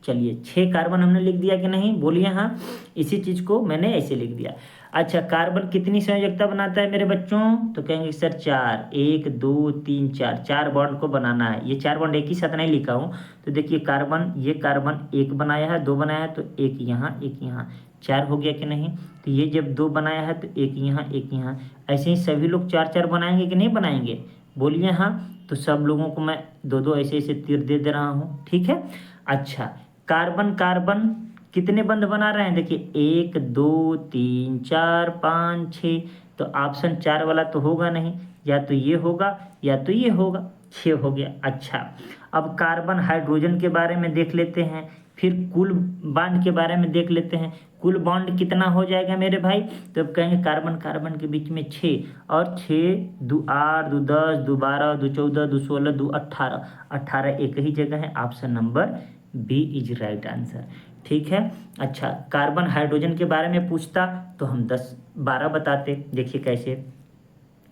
चलिए 6 कार्बन हमने लिख दिया कि नहीं, बोलिए हाँ, इसी चीज़ को मैंने ऐसे लिख दिया। अच्छा, कार्बन कितनी संयोजकता बनाता है मेरे बच्चों, तो कहेंगे सर 4, 1 2 3 4, 4 बॉन्ड को बनाना है। ये 4 बॉन्ड एक ही साथ नहीं लिखा हूँ, तो देखिए कार्बन, ये कार्बन 1 बनाया है, 2 बनाया है, तो 1 यहाँ 1 यहाँ, 4 हो गया कि नहीं। तो ये जब 2 बनाया है तो 1 यहाँ 1 यहाँ, ऐसे ही सभी लोग 4 4 बनाएंगे कि नहीं बनाएंगे, बोलिए हाँ। तो सब लोगों को मैं 2 2 ऐसे ऐसे तीर दे दे रहा हूँ, ठीक है। अच्छा, कार्बन कार्बन कितने बंध बना रहे हैं, देखिए 1 2 3 4 5 6, तो ऑप्शन 4 वाला तो होगा नहीं, या तो ये होगा या तो ये होगा, 6 हो गया। अच्छा, अब कार्बन हाइड्रोजन के बारे में देख लेते हैं, फिर कुल बॉन्ड के बारे में देख लेते हैं, कुल बॉन्ड कितना हो जाएगा मेरे भाई, तो अब कहेंगे कार्बन कार्बन के बीच में 6, और 6 2 8 2 10 2 12 2 14 2 16 2 18, 18 एक ही जगह है, option number B is right answer, ठीक है। अच्छा, कार्बन हाइड्रोजन के बारे में पूछता तो हम 10 12 बताते, देखिए कैसे,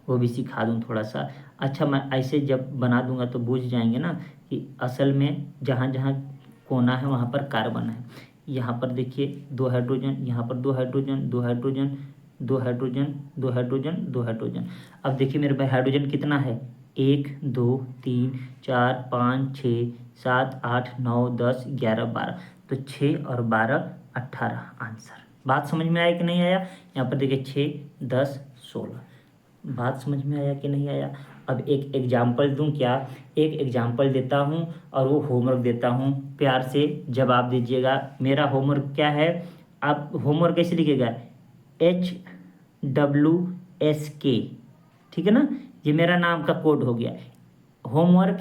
वो भी सिखा दूँ थोड़ा सा। अच्छा, मैं ऐसे जब बना दूंगा तो बूझ जाएंगे ना कि असल में जहाँ जहाँ कोना है वहाँ पर कार्बन है। यहाँ पर देखिए 2 हाइड्रोजन, यहाँ पर 2 hydrogen 2 hydrogen 2 hydrogen 2 hydrogen 2 hydrogen. अब देखिए मेरे भाई हाइड्रोजन कितना है, 1 2 3 4 5 6 7 8 9 10 11 12, तो 6 और 12 18 आंसर। बात समझ में आया कि नहीं आया, यहाँ पर देखिए 6 10 16, बात समझ में आया कि नहीं आया। अब एक एग्जाम्पल दूं क्या, एक एग्जाम्पल देता हूं और वो होमवर्क देता हूं, प्यार से जवाब दीजिएगा। मेरा होमवर्क क्या है, आप होमवर्क कैसे लिखिएगा, HWSK, ठीक है ना, ये मेरा नाम का कोड हो गया, होमवर्क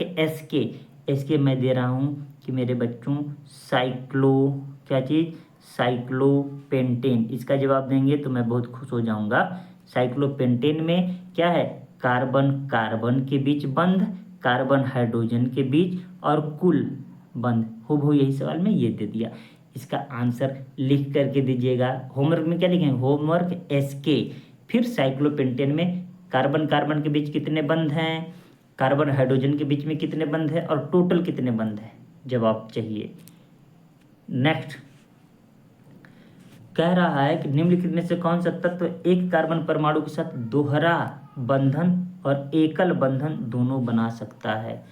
SK मैं दे रहा हूँ कि मेरे बच्चों साइक्लो, क्या चीज़, साइक्लोपेंटेन, इसका जवाब देंगे तो मैं बहुत खुश हो जाऊंगा। साइक्लोपेंटेन में क्या है, कार्बन कार्बन के बीच बंध, कार्बन हाइड्रोजन के बीच, और कुल बंध, हो यही सवाल में ये दे दिया। इसका आंसर लिख करके दीजिएगा। होमवर्क में क्या लिखेंगे, होमवर्क SK, फिर साइक्लोपेंटेन में कार्बन कार्बन के बीच कितने बंध हैं, कार्बन हाइड्रोजन के बीच में कितने बंध हैं, और टोटल कितने बंध हैं, जवाब चाहिए। नेक्स्ट कह रहा है कि निम्नलिखित में से कौन सा तत्व एक कार्बन परमाणु के साथ दोहरा बंधन और एकल बंधन दोनों बना सकता है।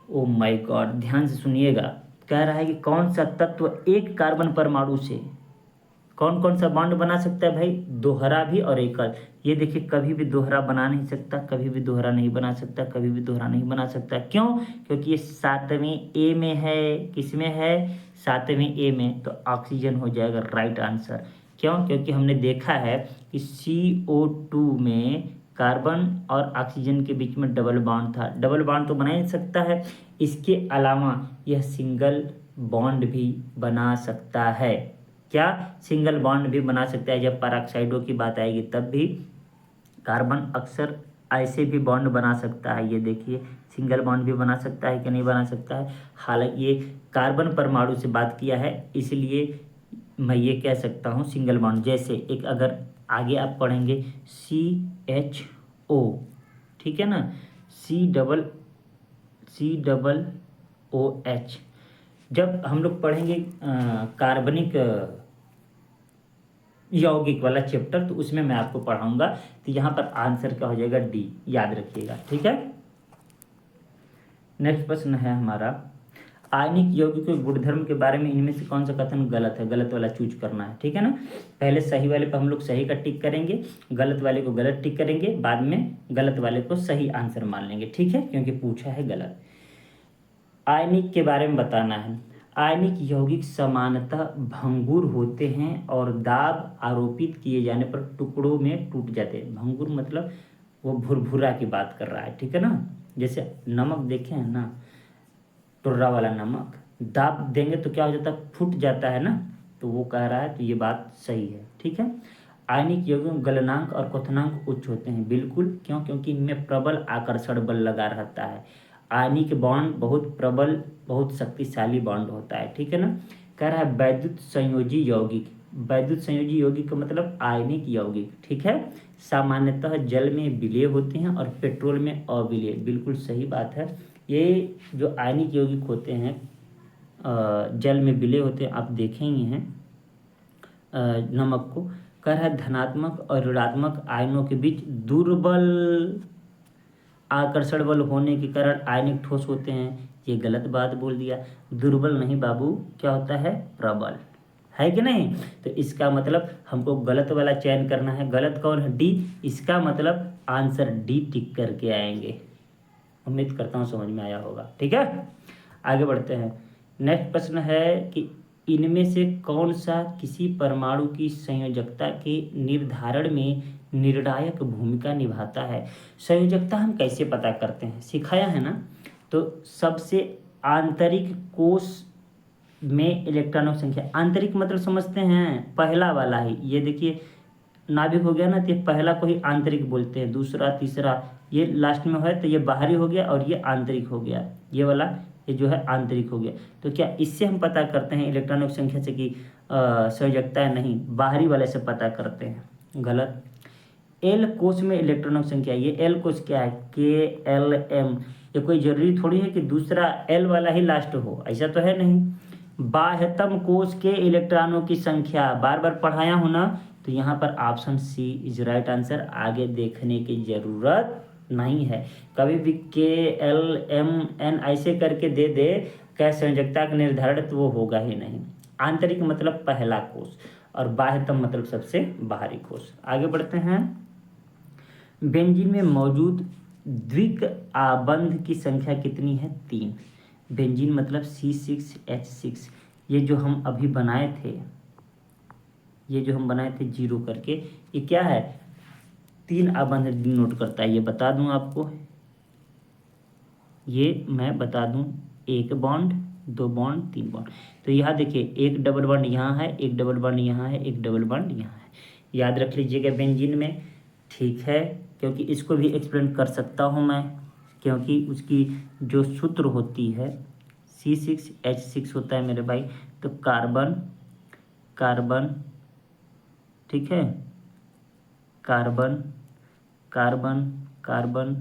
ओ माय गॉड, ध्यान से सुनिएगा, कह रहा है कि कौन सा तत्व एक कार्बन परमाणु से कौन कौन सा बॉन्ड बना सकता है भाई, दोहरा भी और एकल। ये देखिए कभी भी दोहरा बना नहीं सकता, कभी भी दोहरा नहीं बना सकता, कभी भी दोहरा नहीं बना सकता, क्यों, क्योंकि ये 7वीं ए में है, किसमें है, 7वीं ए में, तो ऑक्सीजन हो जाएगा राइट आंसर। क्यों, क्योंकि हमने देखा है कि CO2 में कार्बन और ऑक्सीजन के बीच में डबल बॉन्ड था, डबल बॉन्ड तो बना ही सकता है, इसके अलावा यह सिंगल बॉन्ड भी बना सकता है, क्या, सिंगल बॉन्ड भी बना सकता है। जब पेरोक्साइडों की बात आएगी तब भी कार्बन अक्सर ऐसे भी बॉन्ड बना सकता है, ये देखिए सिंगल बॉन्ड भी बना सकता है कि नहीं बना सकता है। हालांकि ये कार्बन परमाणु से बात किया है, इसलिए मैं ये कह सकता हूँ सिंगल बॉन्ड, जैसे एक अगर आगे आप पढ़ेंगे CHO, ठीक है ना, COOH। जब हम लोग पढ़ेंगे कार्बनिक यौगिक वाला चैप्टर, तो उसमें मैं आपको पढ़ाऊंगा। तो यहाँ पर आंसर क्या हो जाएगा, डी, याद रखिएगा, ठीक है। नेक्स्ट प्रश्न है हमारा, आयनिक यौगिक के गुणधर्म के बारे में इनमें से कौन सा कथन गलत है, गलत वाला चूज करना है, ठीक है ना। पहले सही वाले पर हम लोग सही का टिक करेंगे, गलत वाले को गलत टिक करेंगे, बाद में गलत वाले को सही आंसर मान लेंगे, ठीक है, क्योंकि पूछा है गलत। आयनिक के बारे में बताना है। आयनिक यौगिक सामान्यतः भंगुर होते हैं और दाब आरोपित किए जाने पर टुकड़ों में टूट जाते हैं। भंगुर मतलब वो भुरभुरा की बात कर रहा है, ठीक है ना। जैसे नमक देखे हैं ना, टुर्रा वाला नमक, दाब देंगे तो क्या हो जाता है, फूट जाता है ना, तो वो कह रहा है, तो ये बात सही है, ठीक है। आयनिक यौगिकों में गलनांक और क्वथनांक उच्च होते हैं, बिल्कुल, क्यों, क्योंकि इनमें प्रबल आकर्षण बल लगा रहता है। आयनिक बॉन्ड बहुत प्रबल, बहुत शक्तिशाली बॉन्ड होता है, ठीक है ना। कह रहा है वैद्युत संयोजी यौगिक, वैद्युत संयोजी यौगिक का मतलब आयनिक यौगिक, ठीक है, सामान्यतः जल में विलेय होते हैं और पेट्रोल में अविलेय, बिल्कुल सही बात है। ये जो आयनिक यौगिक होते हैं जल में विलेय होते हैं, आप देखेंगे हैं नमक को। कह रहा है धनात्मक और ऋणात्मक आयनों के बीच दुर्बल आकर्षण बल होने के कारण आयनिक ठोस होते हैं, ये गलत बात बोल दिया। दुर्बल नहीं बाबू, क्या होता है, प्रबल, है कि नहीं। तो इसका मतलब हमको गलत वाला चयन करना है। गलत कौन है, डी, इसका मतलब आंसर डी टिक करके आएंगे। उम्मीद करता हूँ समझ में आया होगा, ठीक है। आगे बढ़ते हैं। नेक्स्ट प्रश्न है कि इनमें से कौन सा किसी परमाणु की संयोजकता के निर्धारण में निर्णायक भूमिका निभाता है। संयोजकता हम कैसे पता करते हैं, सिखाया है ना। तो सबसे आंतरिक कोश में इलेक्ट्रॉनों की संख्या, आंतरिक मतलब समझते हैं पहला वाला ही, ये देखिए नाभिक हो गया ना, तो ये पहला को ही आंतरिक बोलते हैं, दूसरा तीसरा ये लास्ट में है तो ये बाहरी हो गया और ये आंतरिक हो गया, ये वाला ये जो है आंतरिक हो गया। तो क्या इससे हम पता करते हैं इलेक्ट्रॉनों की संख्या से कि संयोजकता है, नहीं, बाहरी वाले से पता करते हैं, गलत। एल कोश में इलेक्ट्रॉनों की संख्या, ये एल कोश क्या है, KLM, ये कोई जरूरी थोड़ी है कि दूसरा एल वाला ही लास्ट हो, ऐसा तो है नहीं। बाह्यतम कोश के इलेक्ट्रॉनों की संख्या, बार बार पढ़ाया हूं ना, तो यहाँ पर option C is right answer, आगे देखने की जरूरत नहीं है। कभी भी KLMN ऐसे करके दे दे क्या संयोजकता का निर्धारण, तो वो होगा ही नहीं। आंतरिक मतलब पहला कोश और बाह्यतम मतलब सबसे बाहरी कोश। आगे बढ़ते हैं। बेंजीन में मौजूद द्विक आबंध की संख्या कितनी है, 3। बेंजीन मतलब C6H6, ये जो हम अभी बनाए थे, ये जो हम बनाए थे जीरो करके, ये क्या है, 3 आबंध डिनोट करता है। ये बता दूं आपको, ये मैं बता दूं, 1 बॉन्ड 2 बॉन्ड 3 बॉन्ड। तो यहाँ देखिए एक डबल बॉन्ड यहाँ है, एक डबल बॉन्ड यहाँ है, एक डबल बॉन्ड यहाँ है, याद रख लीजिएगा बेंजीन में, ठीक है। क्योंकि इसको भी एक्सप्लेन कर सकता हूँ मैं, क्योंकि उसकी जो सूत्र होती है C6H6 होता है मेरे भाई। तो कार्बन कार्बन, ठीक है, carbon carbon carbon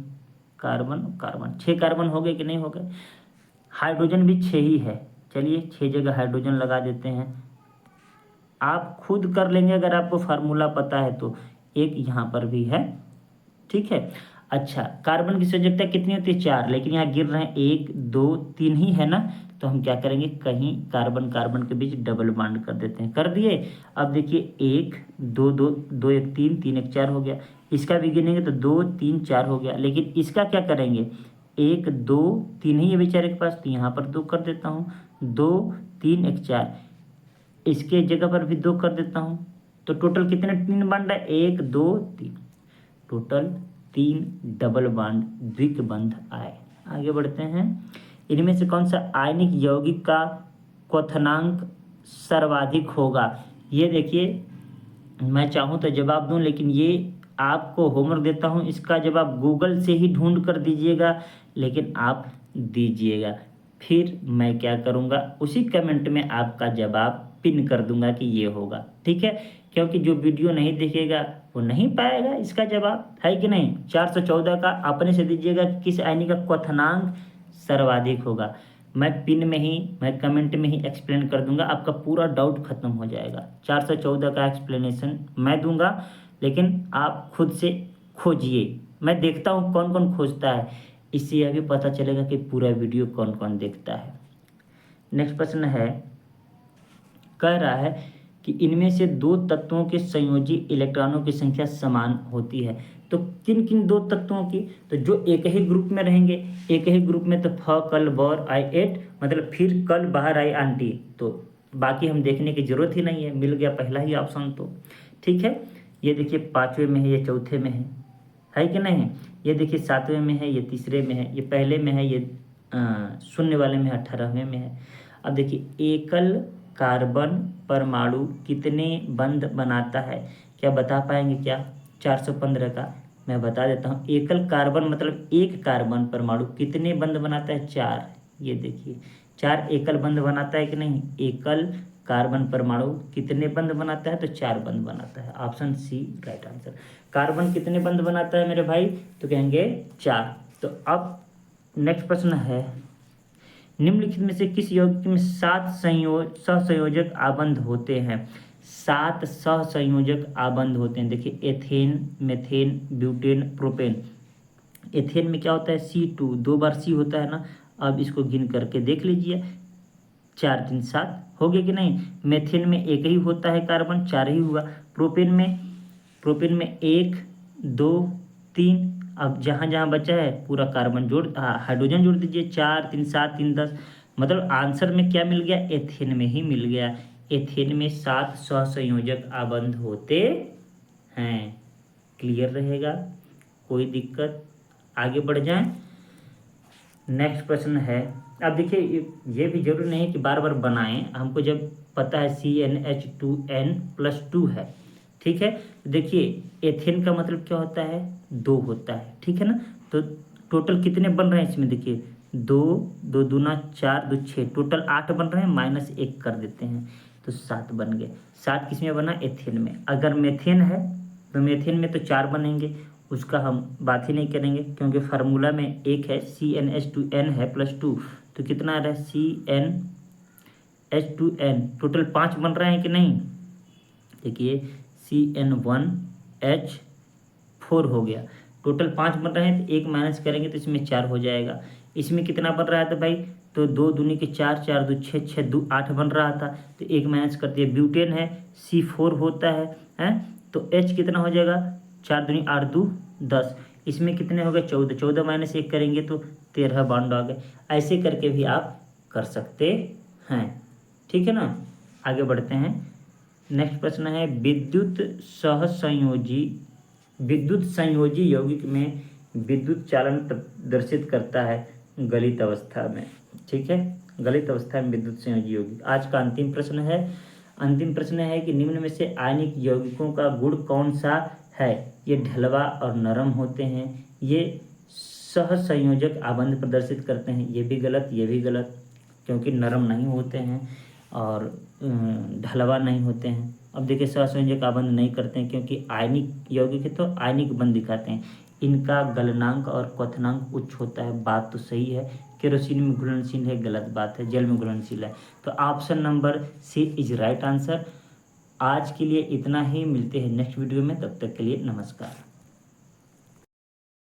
carbon carbon, 6 carbon हो गए कि नहीं हो गए। हाइड्रोजन भी 6 ही है, चलिए 6 जगह हाइड्रोजन लगा देते हैं, आप खुद कर लेंगे अगर आपको फार्मूला पता है तो। एक यहाँ पर भी है, ठीक है। अच्छा, कार्बन की संयोजकता कितनी होती है, 4, लेकिन यहाँ गिर रहे हैं 1 2 3 ही है ना, तो हम क्या करेंगे, कहीं कार्बन कार्बन के बीच डबल बॉन्ड कर देते हैं, कर दिए। अब देखिए 1 2 2 2 1 3 3 1 4 हो गया, इसका भी गिनेंगे तो 2 3 4 हो गया, लेकिन इसका क्या करेंगे, 1 2 3 ही है बेचारे के पास, तो यहाँ पर 2 कर देता हूँ, 2 3 1 4, इसके जगह पर भी 2 कर देता हूँ। तो टोटल कितने 3 बॉन्ड है, 1 2 3, टोटल 3 डबल बॉन्ड द्विक बंध आए। आगे बढ़ते हैं। इनमें से कौन सा आयनिक यौगिक का क्वथनांक सर्वाधिक होगा। ये देखिए मैं चाहूँ तो जवाब दूं, लेकिन ये आपको होमवर्क देता हूँ, इसका जवाब गूगल से ही ढूंढ कर दीजिएगा, लेकिन आप दीजिएगा, फिर मैं क्या करूँगा, उसी कमेंट में आपका जवाब पिन कर दूंगा कि ये होगा, ठीक है। क्योंकि जो वीडियो नहीं देखेगा वो नहीं पाएगा इसका जवाब, है कि नहीं। 414 का अपने से दीजिएगा कि किस आयनिक का क्वथनांक सर्वाधिक होगा। मैं पिन में ही, मैं कमेंट में ही एक्सप्लेन कर दूंगा, आपका पूरा डाउट खत्म हो जाएगा। 414 का एक्सप्लेनेशन मैं दूंगा, लेकिन आप खुद से खोजिए। मैं देखता हूँ कौन कौन खोजता है, इससे यह भी पता चलेगा कि पूरा वीडियो कौन कौन देखता है। नेक्स्ट प्रश्न है, कह रहा है कि इनमें से दो तत्वों के संयोजी इलेक्ट्रॉनों की संख्या समान होती है। तो किन किन दो तत्वों की, तो जो एक ही ग्रुप में रहेंगे, एक ही ग्रुप में, तो फ कल बर आई 8, मतलब फिर कल बाहर आई आंटी, तो बाकी हम देखने की जरूरत ही नहीं है, मिल गया पहला ही ऑप्शन। तो ठीक है, ये देखिए 5वें में है, ये 4थे में है कि नहीं। ये देखिए 7वें में है, ये 3रे में है, ये पहले में है, ये शून्य वाले में है, 18वें में है। अब देखिए एकल कार्बन परमाणु कितने बंध बनाता है, क्या बता पाएंगे क्या। 415 का मैं बता देता हूँ। एकल कार्बन मतलब एक कार्बन परमाणु कितने बंध बनाता है, 4। ये देखिए 4 एकल बंध बनाता है कि नहीं। एकल कार्बन परमाणु कितने बंध बनाता है, तो 4 बंध बनाता है। Option C right answer. Carbon कितने बंध बनाता है मेरे भाई, तो कहेंगे 4। तो अब नेक्स्ट प्रश्न है, निम्नलिखित में से किस यौगिक में 7 सहसंयोजक आबंध होते हैं। 7 सहसंयोजक आबंध होते हैं। देखिए ethane, methane, butane, propane. Ethane में क्या होता है, C2, 2 बार C होता है ना। अब इसको गिन करके देख लीजिए, 4 3 7 हो गया कि नहीं। मेथेन में एक ही होता है कार्बन, 4 ही हुआ। प्रोपेन में 1 2 3, अब जहाँ जहाँ बचा है पूरा कार्बन हाइड्रोजन जोड़ दीजिए। 4 3 7 3 10, मतलब आंसर में क्या मिल गया, एथेन में ही मिल गया। एथेन में 7 सहसंयोजक आबंध होते हैं। क्लियर रहेगा, कोई दिक्कत, आगे बढ़ जाएं। नेक्स्ट प्रश्न है, अब देखिए ये भी जरूरी नहीं कि बार बार बनाएं, हमको जब पता है CnH2n+2 है, ठीक है। देखिए एथेन का मतलब क्या होता है, 2 होता है, ठीक है ना। तो टोटल कितने बन रहे हैं इसमें, देखिए 2 2 दूना 4 2 6, टोटल 8 बन रहे हैं, -1 कर देते हैं तो 7 बन गए। 7 किस में बना, एथेन में। अगर मेथेन है तो मेथेन में तो 4 बनेंगे, उसका हम बात ही नहीं करेंगे, क्योंकि फार्मूला में एक है CnH2n है +2, तो कितना आ रहा है CnH2n, टोटल 5 बन रहे हैं कि नहीं। देखिए CN1H4 हो गया, टोटल 5 बन रहे हैं, तो 1 माइनस करेंगे तो इसमें 4 हो जाएगा। इसमें कितना बन रहा था भाई, तो 2 दूनी के 4 4 2 6 6 2 8 बन रहा था, तो 1 माइनस कर दिया। ब्यूटेन है, C4 होता है, तो H कितना हो जाएगा, 4 दूनी 8 2 10, इसमें कितने हो गए 14, 14 माइनस 1 करेंगे तो 13 बॉन्ड आ गए। ऐसे करके भी आप कर सकते हैं, ठीक है ना। आगे बढ़ते हैं। नेक्स्ट प्रश्न है, विद्युत संयोजी यौगिक में विद्युत चालन प्रदर्शित करता है गलित अवस्था में, ठीक है। गलित अवस्था में विद्युत संयोजी यौगिक। आज का अंतिम प्रश्न है कि निम्न में से आयनिक यौगिकों का गुण कौन सा है। ये ढलवा और नरम होते हैं, ये सहसंयोजक आबंध प्रदर्शित करते हैं। ये भी गलत, ये भी गलत, क्योंकि नरम नहीं होते हैं और ढलवा नहीं होते हैं। अब देखिए सहसंयोजक आबंध नहीं करते हैं क्योंकि आयनिक यौगिक है तो आयनिक बंध दिखाते हैं। इनका गलनांक और क्वथनांक उच्च होता है, बात तो सही है। केरोसिन में घुलनशील है, गलत बात है, जल में घुलनशील है। तो option number C is right answer. आज के लिए इतना ही, मिलते हैं नेक्स्ट वीडियो में, तब तक के लिए नमस्कार।